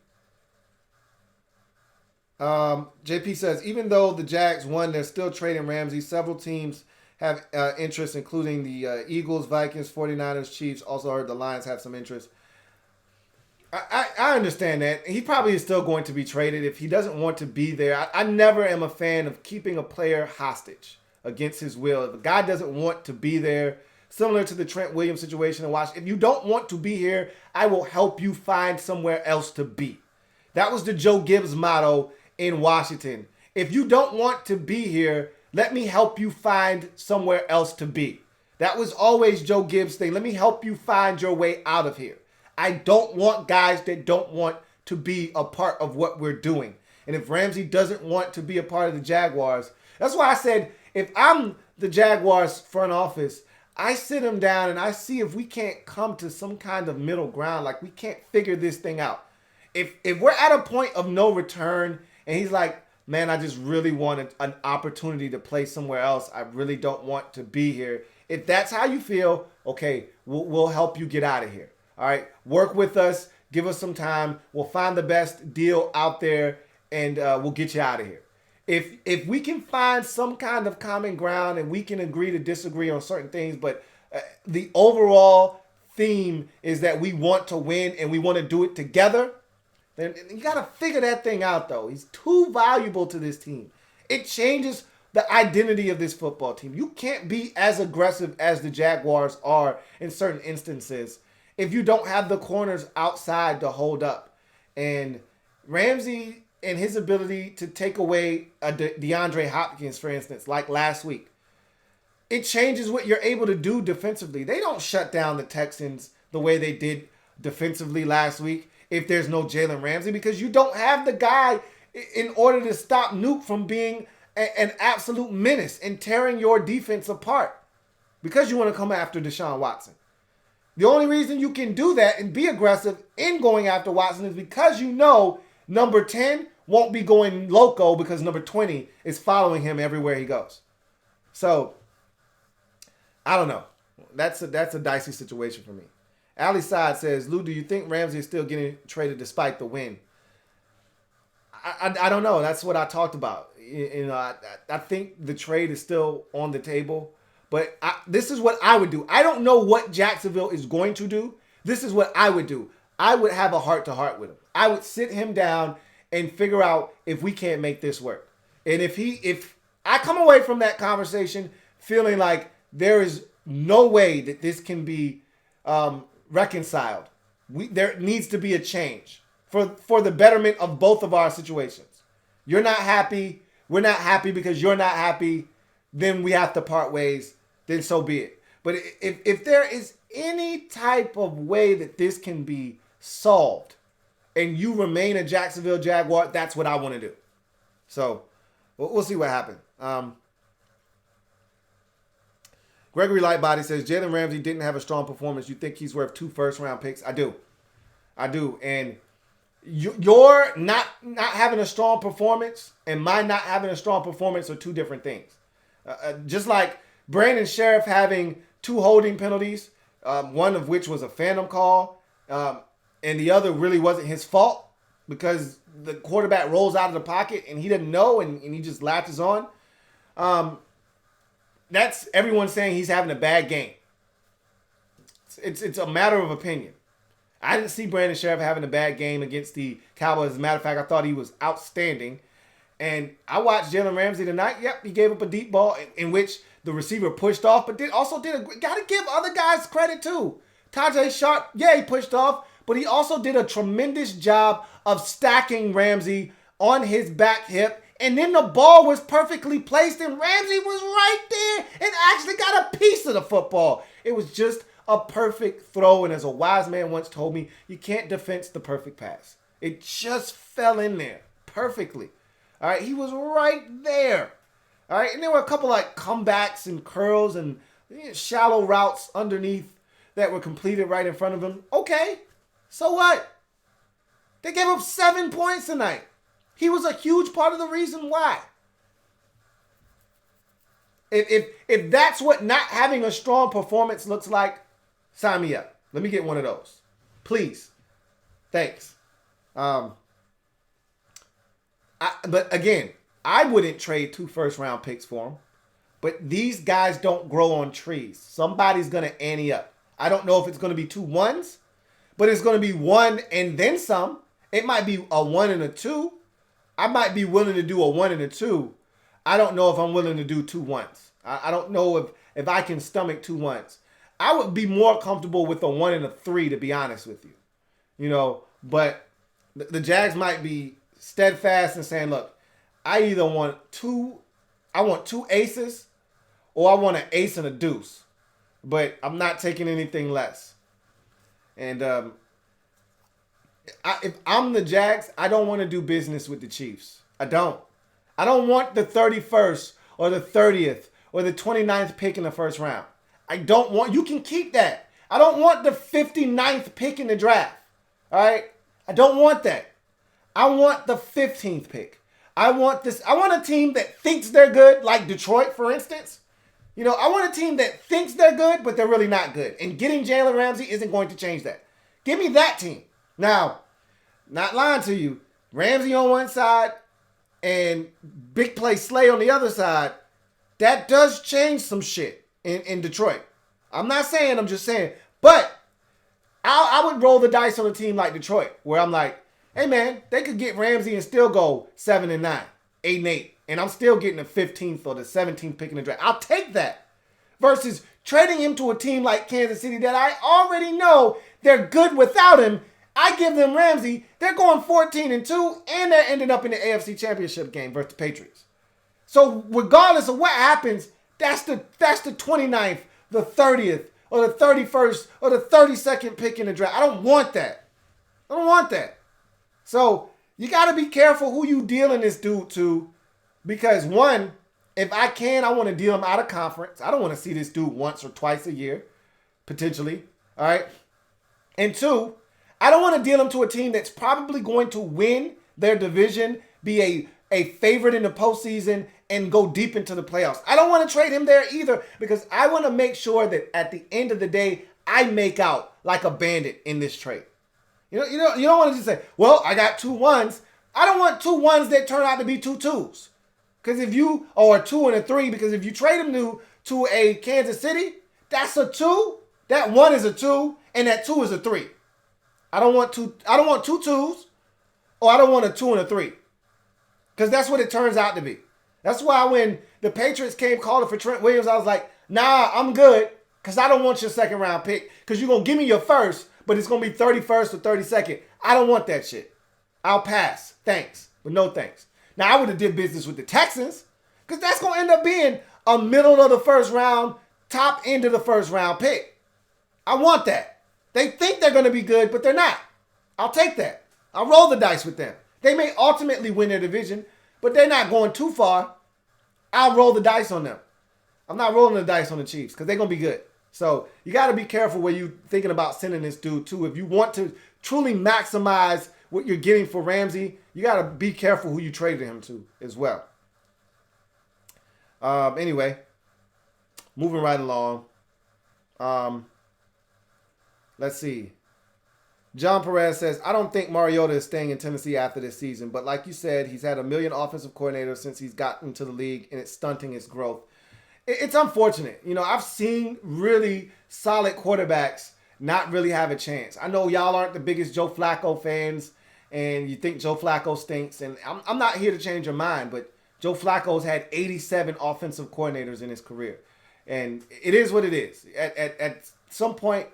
JP says, even though the Jags won, they're still trading Ramsey. Several teams have interest, including the Eagles, Vikings, 49ers, Chiefs. Also heard the Lions have some interest. I understand that. He probably is still going to be traded if he doesn't want to be there. I never am a fan of keeping a player hostage against his will. If a guy doesn't want to be there, similar to the Trent Williams situation in Washington, if you don't want to be here, I will help you find somewhere else to be. That was the Joe Gibbs motto in Washington. If you don't want to be here, let me help you find somewhere else to be. That was always Joe Gibbs' thing. Let me help you find your way out of here. I don't want guys that don't want to be a part of what we're doing. And if Ramsey doesn't want to be a part of the Jaguars, that's why I said if I'm the Jaguars front office, I sit him down and I see if we can't come to some kind of middle ground, like we can't figure this thing out. If we're at a point of no return and he's like, man, I just really wanted an opportunity to play somewhere else. I really don't want to be here. If that's how you feel, okay, we'll help you get out of here. All right, work with us. Give us some time. We'll find the best deal out there, and we'll get you out of here. If we can find some kind of common ground and we can agree to disagree on certain things, but the overall theme is that we want to win and we want to do it together, then you got to figure that thing out, though. He's too valuable to this team. It changes the identity of this football team. You can't be as aggressive as the Jaguars are in certain instances if you don't have the corners outside to hold up. And Ramsey and his ability to take away a DeAndre Hopkins, for instance, like last week, it changes what you're able to do defensively. They don't shut down the Texans the way they did defensively last week if there's no Jalen Ramsey, because you don't have the guy in order to stop Nuke from being an absolute menace and tearing your defense apart because you want to come after Deshaun Watson. The only reason you can do that and be aggressive in going after Watson is because you know number 10 won't be going loco because number 20 is following him everywhere he goes. So, I don't know. That's a dicey situation for me. Ali Saad says, Lou, do you think Ramsey is still getting traded despite the win? I don't know. That's what I talked about. You know, I think the trade is still on the table. But this is what I would do. I don't know what Jacksonville is going to do. This is what I would do. I would have a heart-to-heart with him. I would sit him down and figure out if we can't make this work. And if I come away from that conversation feeling like there is no way that this can be reconciled, there needs to be a change for the betterment of both of our situations. You're not happy. We're not happy because you're not happy. Then we have to part ways. Then so be it. But if there is any type of way that this can be solved and you remain a Jacksonville Jaguar, that's what I want to do. So we'll see what happens. Gregory Lightbody says, Jalen Ramsey didn't have a strong performance. You think he's worth 2 first-round picks? I do. And your not having a strong performance and my not having a strong performance are two different things. Just like Brandon Sheriff having 2 holding penalties, one of which was a phantom call, and the other really wasn't his fault because the quarterback rolls out of the pocket and he didn't know and he just latches on. That's everyone saying he's having a bad game. It's a matter of opinion. I didn't see Brandon Sheriff having a bad game against the Cowboys. As a matter of fact, I thought he was outstanding. And I watched Jalen Ramsey tonight. Yep, he gave up a deep ball in which the receiver pushed off, but got to give other guys credit too. Tajay Sharp, yeah, he pushed off, but he also did a tremendous job of stacking Ramsey on his back hip. And then the ball was perfectly placed and Ramsey was right there and actually got a piece of the football. It was just a perfect throw. And as a wise man once told me, you can't defense the perfect pass. It just fell in there perfectly. All right, he was right there. All right, and there were a couple like comebacks and curls and shallow routes underneath that were completed right in front of him. Okay, so what? They gave up 7 points tonight. He was a huge part of the reason why. If that's what not having a strong performance looks like, sign me up. Let me get one of those. Please. Thanks. But again, I wouldn't trade 2 first-round picks for him. But these guys don't grow on trees. Somebody's going to ante up. I don't know if it's going to be 2 1s, but it's going to be 1 and then some. It might be a 1 and a 2. I might be willing to do a 1 and a 2. I don't know if I'm willing to do 2 1s. I don't know if I can stomach 2 1s. I would be more comfortable with a 1 and a 3, to be honest with you. You know, but the Jags might be steadfast in saying, look, I either want 2 aces or I want an ace and a deuce. But I'm not taking anything less. And if I'm the Jags, I don't want to do business with the Chiefs. I don't want the 31st or the 30th or the 29th pick in the first round. You can keep that. I don't want the 59th pick in the draft. All right? I don't want that. I want the 15th pick. I want a team that thinks they're good, like Detroit, for instance. You know, I want a team that thinks they're good, but they're really not good. And getting Jalen Ramsey isn't going to change that. Give me that team. Now, not lying to you, Ramsey on one side and Big Play Slay on the other side, that does change some shit in Detroit. I'm not saying, I'm just saying. But I would roll the dice on a team like Detroit, where I'm like, hey man, they could get Ramsey and still go 7-9, 8-8. And I'm still getting the 15th or the 17th pick in the draft. I'll take that. Versus trading him to a team like Kansas City that I already know they're good without him. I give them Ramsey. They're going 14-2, and they're ending up in the AFC Championship game versus the Patriots. So regardless of what happens, that's the 29th, the 30th, or the 31st, or the 32nd pick in the draft. I don't want that. I don't want that. So you got to be careful who you dealing this dude to. Because one, if I can, I want to deal him out of conference. I don't want to see this dude once or twice a year, potentially. All right. And two, I don't want to deal him to a team that's probably going to win their division, be a favorite in the postseason, and go deep into the playoffs. I don't want to trade him there either, because I want to make sure that at the end of the day, I make out like a bandit in this trade. You don't want to just say, well, I got 2 1s. I don't want 2 1s that turn out to be 2 2s. Because or a 2 and a 3, because if you trade him to a Kansas City, that's a 2. That 1 is a 2, and that 2 is a 3. I don't want 2 2s, or I don't want a 2 and a 3. Because that's what it turns out to be. That's why when the Patriots came calling for Trent Williams, I was like, nah, I'm good, because I don't want your second round pick, because you're going to give me your first, but it's going to be 31st or 32nd. I don't want that shit. I'll pass. Thanks, but no thanks. Now, I would have did business with the Texans, because that's going to end up being a middle of the first round, top end of the first round pick. I want that. They think they're going to be good, but they're not. I'll take that. I'll roll the dice with them. They may ultimately win their division, but they're not going too far. I'll roll the dice on them. I'm not rolling the dice on the Chiefs, because they're going to be good. So you got to be careful where you're thinking about sending this dude to. If you want to truly maximize what you're getting for Ramsey, you got to be careful who you traded him to as well. Anyway, moving right along. Let's see. John Perez says, I don't think Mariota is staying in Tennessee after this season, but like you said, he's had a million offensive coordinators since he's gotten to the league, and it's stunting his growth. It's unfortunate. You know, I've seen really solid quarterbacks not really have a chance. I know y'all aren't the biggest Joe Flacco fans, and you think Joe Flacco stinks, and I'm not here to change your mind, but Joe Flacco's had 87 offensive coordinators in his career, and it is what it is. At some point,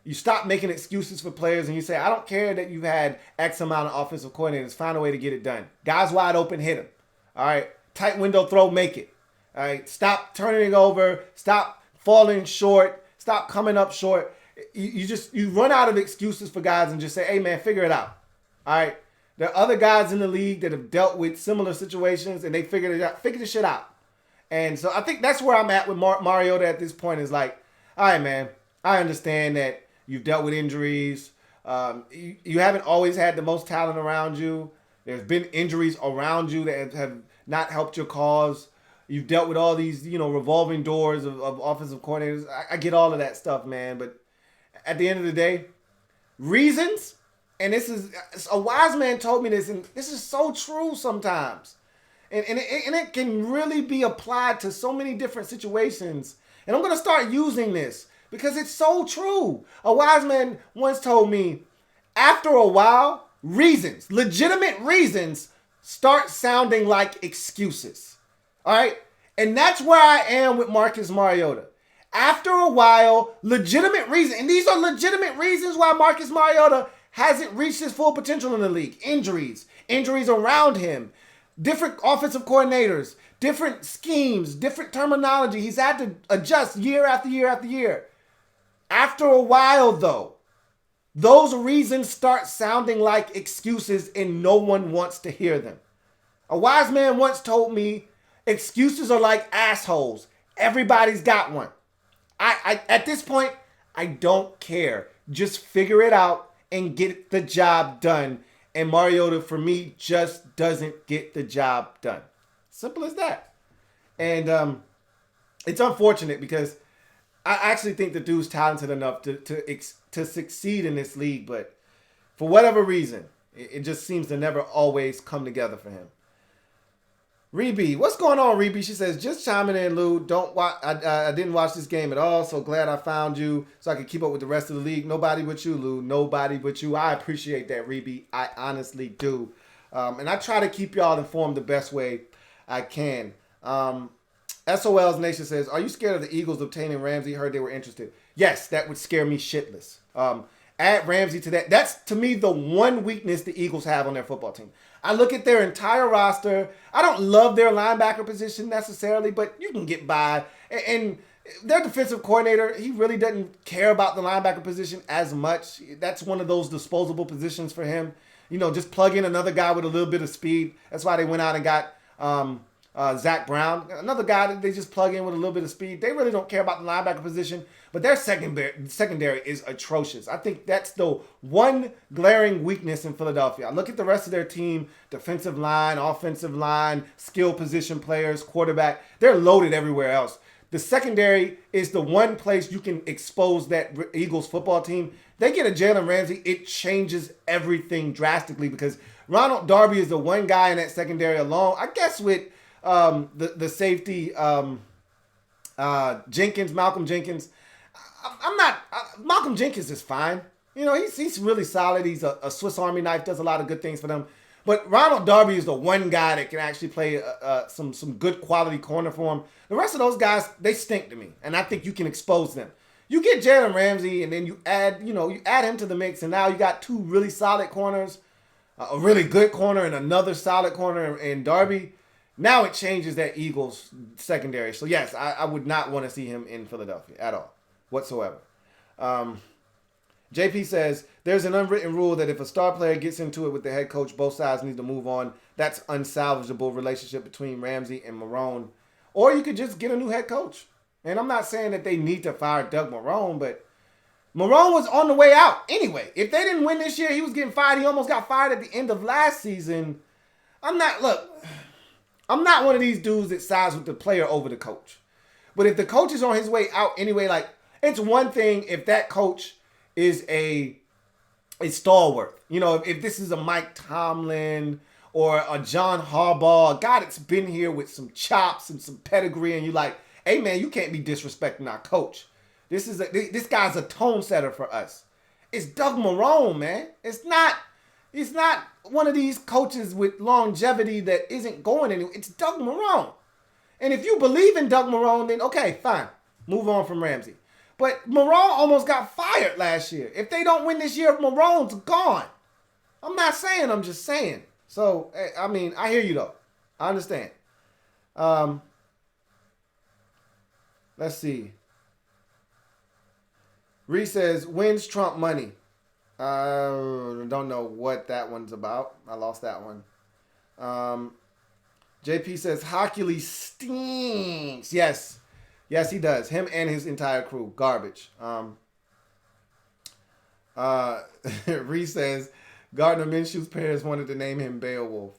you stop making excuses for players, and you say, I don't care that you've had X amount of offensive coordinators. Find a way to get it done. Guys wide open, hit them. All right, tight window throw, make it. All right, stop turning it over. Stop falling short. Stop coming up short. You run out of excuses for guys and just say, hey, man, figure it out. All right, there are other guys in the league that have dealt with similar situations, and they figured it out. Figure the shit out. And so I think that's where I'm at with Mariota at this point, is like, all right, man, I understand that you've dealt with injuries. You haven't always had the most talent around you. There's been injuries around you that have not helped your cause. You've dealt with all these, revolving doors of offensive coordinators. I get all of that stuff, man. But at the end of the day, reasons, and this is, a wise man told me this, and this is so true sometimes. And it can really be applied to so many different situations. And I'm going to start using this because it's so true. A wise man once told me, after a while, reasons, legitimate reasons, start sounding like excuses. All right? And that's where I am with Marcus Mariota. After a while, legitimate reasons, and these are legitimate reasons why Marcus Mariota hasn't reached his full potential in the league. Injuries around him, different offensive coordinators, different schemes, different terminology. He's had to adjust year after year after year. After a while, though, those reasons start sounding like excuses and no one wants to hear them. A wise man once told me, excuses are like assholes. Everybody's got one. I at this point, I don't care. Just figure it out and get the job done. And Mariota, for me, just doesn't get the job done. Simple as that. And it's unfortunate because I actually think the dude's talented enough to succeed in this league. But for whatever reason, it just seems to never always come together for him. Reby, what's going on, Reby? She says, just chiming in, Lou. I didn't watch this game at all, so glad I found you so I could keep up with the rest of the league. Nobody but you, Lou. Nobody but you. I appreciate that, Reby. I honestly do. And I try to keep y'all informed the best way I can. SOL's Nation says, are you scared of the Eagles obtaining Ramsey? Heard they were interested. Yes, that would scare me shitless. Add Ramsey to that. That's, to me, the one weakness the Eagles have on their football team. I look at their entire roster. I don't love their linebacker position necessarily, but you can get by. And their defensive coordinator, he really doesn't care about the linebacker position as much. That's one of those disposable positions for him. You know, just plug in another guy with a little bit of speed. That's why they went out and got Zach Brown, another guy that they just plug in with a little bit of speed. They really don't care about the linebacker position, but their secondary is atrocious. I think that's the one glaring weakness in Philadelphia. I look at the rest of their team, defensive line, offensive line, skill position players, quarterback. They're loaded everywhere else. The secondary is the one place you can expose that Eagles football team. They get a Jalen Ramsey, it changes everything drastically because Ronald Darby is the one guy in that secondary alone. I guess with the safety, Malcolm Jenkins. Malcolm Jenkins is fine. You know, he's really solid. He's a Swiss Army knife, does a lot of good things for them. But Ronald Darby is the one guy that can actually play some good quality corner for him. The rest of those guys, they stink to me. And I think you can expose them. You get Jalen Ramsey and then you add him to the mix. And now you got two really solid corners, a really good corner and another solid corner in Darby. Now it changes that Eagles secondary. So, yes, I would not want to see him in Philadelphia at all, whatsoever. JP says, there's an unwritten rule that if a star player gets into it with the head coach, both sides need to move on. That's unsalvageable relationship between Ramsey and Marrone. Or you could just get a new head coach. And I'm not saying that they need to fire Doug Marrone, but Marrone was on the way out anyway. If they didn't win this year, he was getting fired. He almost got fired at the end of last season. I'm not one of these dudes that sides with the player over the coach. But if the coach is on his way out anyway, like, it's one thing if that coach is a stalwart. You know, if this is a Mike Tomlin or a John Harbaugh, a guy that's been here with some chops and some pedigree, and you're like, hey, man, you can't be disrespecting our coach. This guy's a tone setter for us. It's Doug Marrone, man. He's not one of these coaches with longevity that isn't going anywhere. It's Doug Marrone. And if you believe in Doug Marrone, then okay, fine. Move on from Ramsey. But Marrone almost got fired last year. If they don't win this year, Marrone's gone. I'm not saying, I'm just saying. So, I mean, I hear you, though. I understand. Let's see. Reese says, wins Trump money. Don't know what that one's about. I lost that one. JP says, Hockley stinks. Yes. Yes, he does. Him and his entire crew. Garbage. Reese says, Gardner Minshew's parents wanted to name him Beowulf.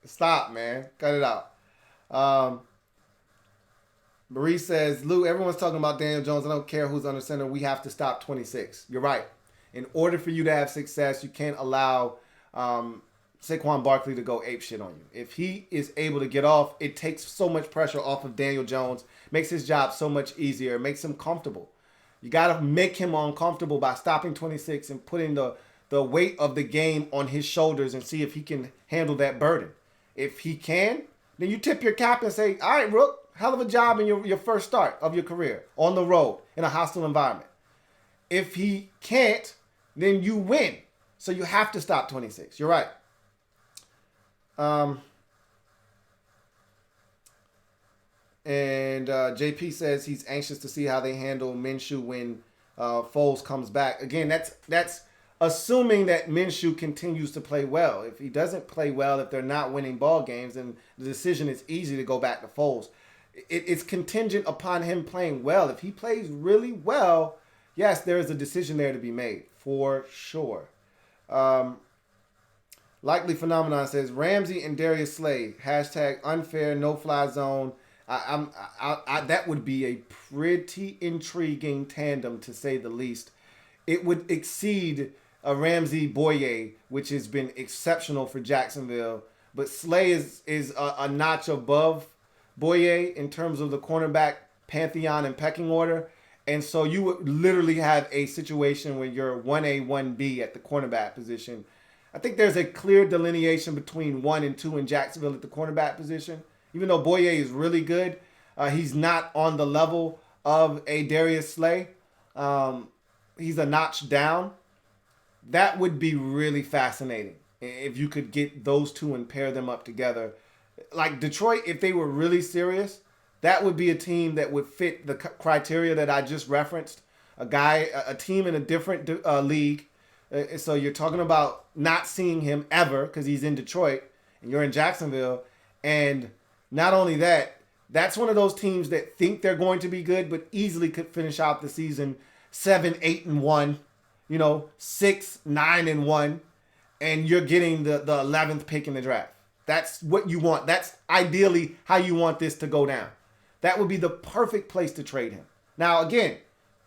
Stop, man. Cut it out. Marie says, Lou, everyone's talking about Daniel Jones. I don't care who's under center. We have to stop 26. You're right. In order for you to have success, you can't allow Saquon Barkley to go ape shit on you. If he is able to get off, it takes so much pressure off of Daniel Jones, makes his job so much easier, makes him comfortable. You got to make him uncomfortable by stopping 26 and putting the weight of the game on his shoulders and see if he can handle that burden. If he can, then you tip your cap and say, all right, Rook, hell of a job in your first start of your career on the road in a hostile environment. If he can't, then you win. So you have to stop 26. You're right. And JP says he's anxious to see how they handle Minshew when Foles comes back. Again, that's assuming that Minshew continues to play well. If he doesn't play well, if they're not winning ball games, then the decision is easy to go back to Foles. It's contingent upon him playing well. If he plays really well, yes, there is a decision there to be made for sure. Likely Phenomenon says Ramsey and Darius Slay # unfair no fly zone. That would be a pretty intriguing tandem to say the least. It would exceed a Ramsey Boye, which has been exceptional for Jacksonville, but Slay is a notch above Boye in terms of the cornerback pantheon and pecking order. And so you would literally have a situation where you're 1A, 1B at the cornerback position. I think there's a clear delineation between 1 and 2 in Jacksonville at the cornerback position. Even though Boye is really good, he's not on the level of a Darius Slay. He's a notch down. That would be really fascinating if you could get those two and pair them up together. Like Detroit, if they were really serious, that would be a team that would fit the criteria that I just referenced. A team in a different league. So you're talking about not seeing him ever because he's in Detroit and you're in Jacksonville. And not only that, that's one of those teams that think they're going to be good, but easily could finish out the season 7-8-1, 6-9-1, and you're getting the 11th pick in the draft. That's what you want. That's ideally how you want this to go down. That would be the perfect place to trade him. Now, again,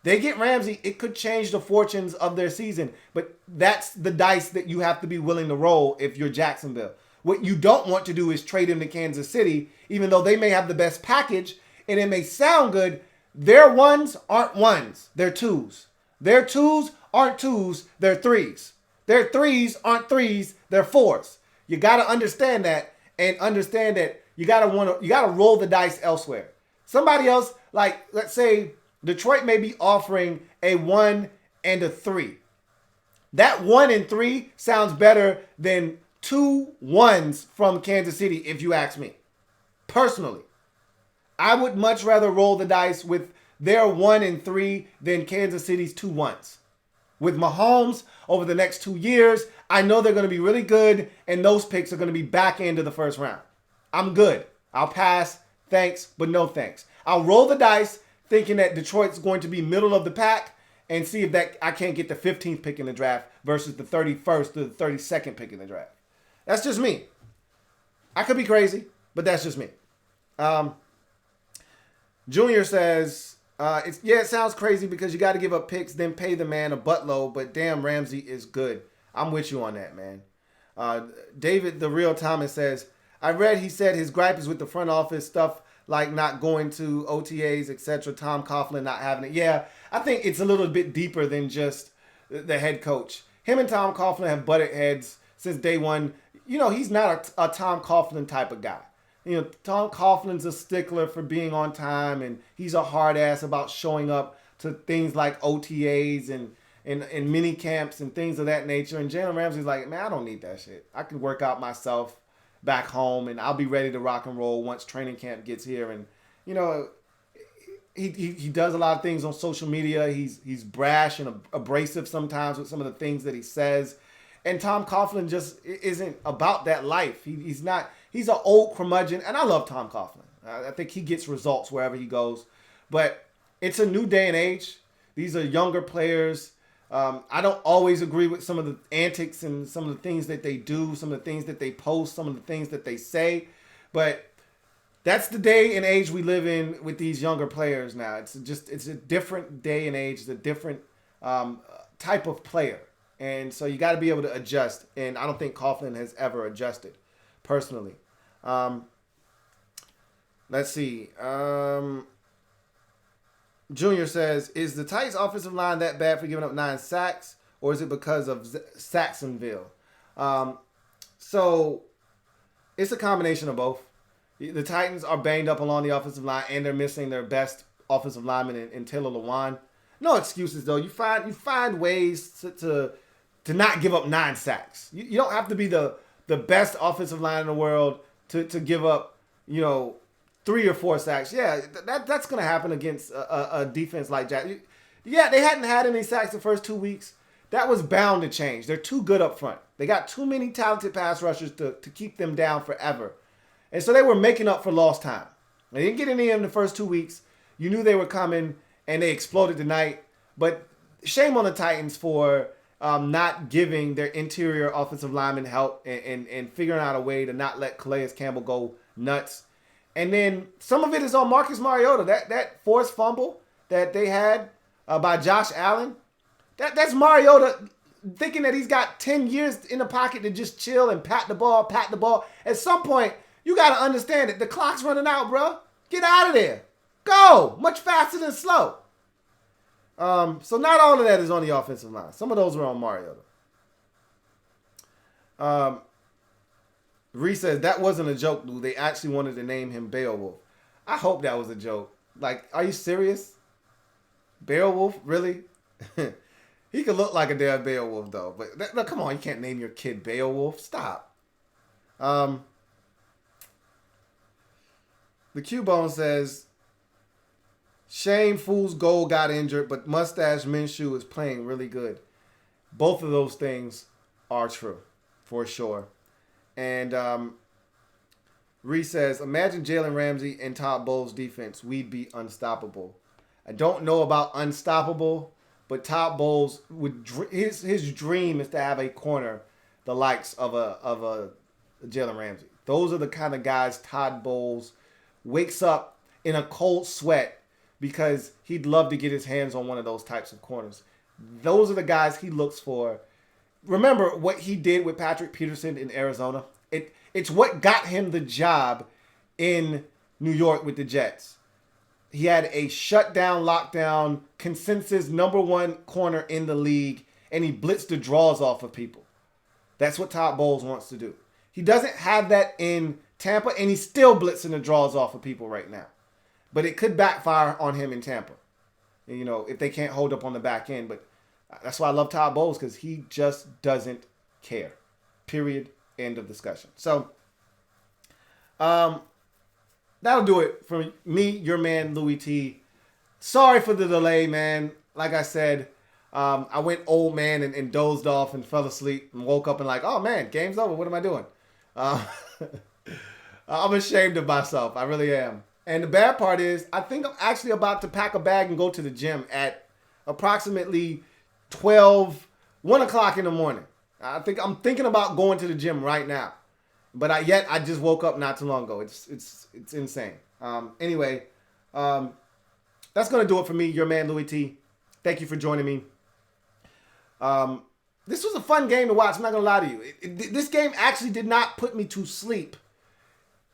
they get Ramsey, it could change the fortunes of their season, but that's the dice that you have to be willing to roll if you're Jacksonville. What you don't want to do is trade him to Kansas City, even though they may have the best package and it may sound good. Their ones aren't ones, they're twos. Their twos aren't twos, they're threes. Their threes aren't threes, they're fours. You got to understand that and understand that you got to roll the dice elsewhere. Somebody else, like let's say Detroit may be offering a 1 and a 3. That 1 and 3 sounds better than 2 1s from Kansas City, if you ask me. Personally, I would much rather roll the dice with their 1 and 3 than Kansas City's 2 1s. With Mahomes over the next 2 years, I know they're going to be really good, and those picks are going to be back into the first round. I'm good. I'll pass. Thanks, but no thanks. I'll roll the dice thinking that Detroit's going to be middle of the pack and see if I can't get the 15th pick in the draft versus the 31st or the 32nd pick in the draft. That's just me. I could be crazy, but that's just me. Junior says, it sounds crazy because you got to give up picks, then pay the man a buttload, but damn, Ramsey is good. I'm with you on that, man. David, the real Thomas says, I read he said his gripe is with the front office stuff like not going to OTAs, etc. Tom Coughlin not having it. Yeah, I think it's a little bit deeper than just the head coach. Him and Tom Coughlin have butted heads since day one. He's not a Tom Coughlin type of guy. Tom Coughlin's a stickler for being on time, and he's a hard ass about showing up to things like OTAs and mini camps and things of that nature. And Jalen Ramsey's like, man, I don't need that shit. I can work out myself back home, and I'll be ready to rock and roll once training camp gets here. And he does a lot of things on social media. He's brash and abrasive sometimes with some of the things that he says. And Tom Coughlin just isn't about that life. He's not. He's an old curmudgeon, and I love Tom Coughlin. I think he gets results wherever he goes. But it's a new day and age. These are younger players. I don't always agree with some of the antics and some of the things that they do, some of the things that they post, some of the things that they say. But that's the day and age we live in with these younger players now. It's a different day and age. It's a different type of player. And so you got to be able to adjust. And I don't think Coughlin has ever adjusted, personally. Let's see. Junior says, is the Titans offensive line that bad for giving up 9 sacks? Or is it because of Saxonville? So it's a combination of both. The Titans are banged up along the offensive line, and they're missing their best offensive lineman in Taylor Lewan. No excuses, though. You find ways to not give up 9 sacks. You don't have to be the best offensive line in the world to give up, 3 or 4 sacks. Yeah, that's going to happen against a defense like Jack. Yeah, they hadn't had any sacks the first 2 weeks. That was bound to change. They're too good up front. They got too many talented pass rushers to keep them down forever. And so they were making up for lost time. They didn't get any in the first 2 weeks. You knew they were coming, and they exploded tonight. But shame on the Titans for not giving their interior offensive linemen help and figuring out a way to not let Calais Campbell go nuts. And then some of it is on Marcus Mariota. That forced fumble that they had by Josh Allen, that's Mariota thinking that he's got 10 years in the pocket to just chill and pat the ball. At some point, you got to understand that the clock's running out, bro. Get out of there. Go. Much faster than slow. So not all of that is on the offensive line. Some of those were on Mariota. Reese says, that wasn't a joke, Lou. They actually wanted to name him Beowulf. I hope that was a joke. Like, are you serious? Beowulf? Really? He could look like a damn Beowulf, though. But no, come on, you can't name your kid Beowulf. Stop. The Q-Bone says, shame Fool's Gold got injured, but Mustache Minshew is playing really good. Both of those things are true, for sure. And Reese says, imagine Jalen Ramsey and Todd Bowles' defense. We'd be unstoppable. I don't know about unstoppable, but Todd Bowles, his dream is to have a corner the likes of a Jalen Ramsey. Those are the kind of guys Todd Bowles wakes up in a cold sweat because he'd love to get his hands on one of those types of corners. Those are the guys he looks for. Remember what he did with Patrick Peterson in Arizona? It's what got him the job in New York with the Jets. He had a shutdown, lockdown, consensus #1 corner in the league, and he blitzed the draws off of people. That's what Todd Bowles wants to do. He doesn't have that in Tampa, and he's still blitzing the draws off of people right now. But it could backfire on him in Tampa, if they can't hold up on the back end. But that's why I love Todd Bowles, because he just doesn't care. Period. End of discussion. So, that'll do it for me, your man, Louie T. Sorry for the delay, man. Like I said, I went old man and dozed off and fell asleep and woke up and like, oh man, game's over. What am I doing? I'm ashamed of myself. I really am. And the bad part is, I think I'm actually about to pack a bag and go to the gym at approximately 1 o'clock in the morning. I'm thinking about going to the gym right now. But I just woke up not too long ago. It's insane. Anyway, that's going to do it for me, your man, Louie T. Thank you for joining me. This was a fun game to watch. I'm not going to lie to you. This game actually did not put me to sleep.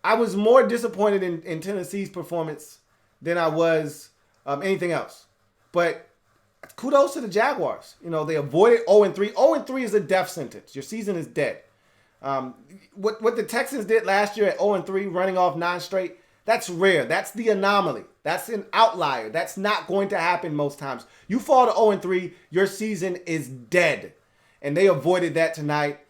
I was more disappointed in Tennessee's performance than I was anything else. But kudos to the Jaguars. They avoided 0-3. 0-3 is a death sentence. Your season is dead. What the Texans did last year at 0-3, running off 9 straight, that's rare. That's the anomaly. That's an outlier. That's not going to happen most times. You fall to 0-3, your season is dead. And they avoided that tonight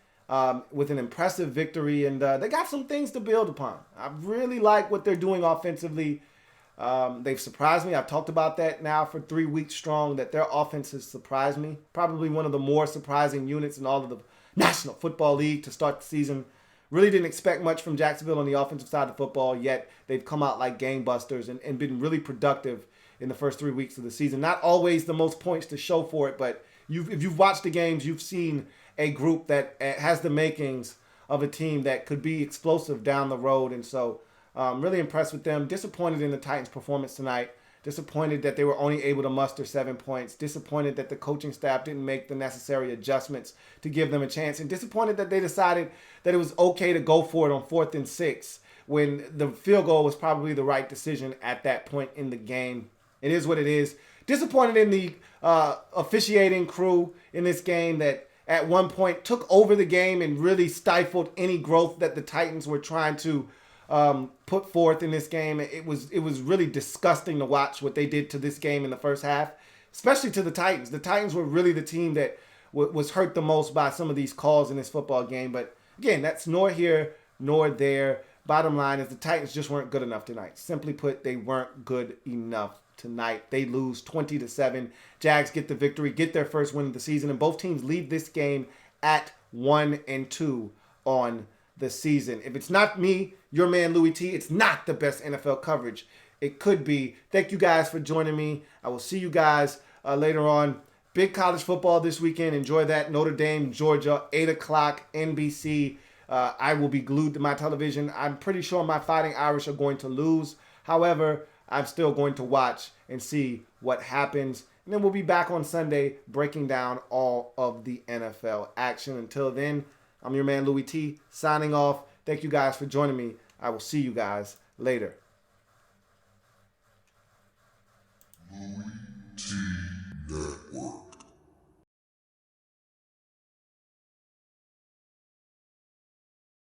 with an impressive victory. And they got some things to build upon. I really like what they're doing offensively. They've surprised me. I've talked about that now for 3 weeks strong, that their offense has surprised me. Probably one of the more surprising units in all of the National Football League to start the season. Really didn't expect much from Jacksonville on the offensive side of football, yet they've come out like gangbusters and been really productive in the first 3 weeks of the season. Not always the most points to show for it, but if you've watched the games, you've seen a group that has the makings of a team that could be explosive down the road. And so really impressed with them. Disappointed in the Titans' performance tonight. Disappointed that they were only able to muster 7 points. Disappointed that the coaching staff didn't make the necessary adjustments to give them a chance. And disappointed that they decided that it was okay to go for it on 4th and 6 when the field goal was probably the right decision at that point in the game. It is what it is. Disappointed in the officiating crew in this game that at one point took over the game and really stifled any growth that the Titans were trying to put forth in this game. It was really disgusting to watch what they did to this game in the first half, especially to the Titans. The Titans were really the team that was hurt the most by some of these calls in this football game. But again, that's nor here nor there. Bottom line is the Titans just weren't good enough tonight. Simply put, they weren't good enough tonight. They lose 20-7. Jags get the victory, get their first win of the season, and both teams leave this game at 1-2 on the season. If it's not me, your man Louie T, it's not the best NFL coverage it could be. Thank you guys for joining me. I will see you guys later on. Big college football this weekend. Enjoy that. Notre Dame, Georgia, 8 o'clock, NBC. I will be glued to my television. I'm pretty sure my Fighting Irish are going to lose. However, I'm still going to watch and see what happens. And then we'll be back on Sunday breaking down all of the NFL action. Until then, I'm your man Louie T, signing off. Thank you guys for joining me. I will see you guys later.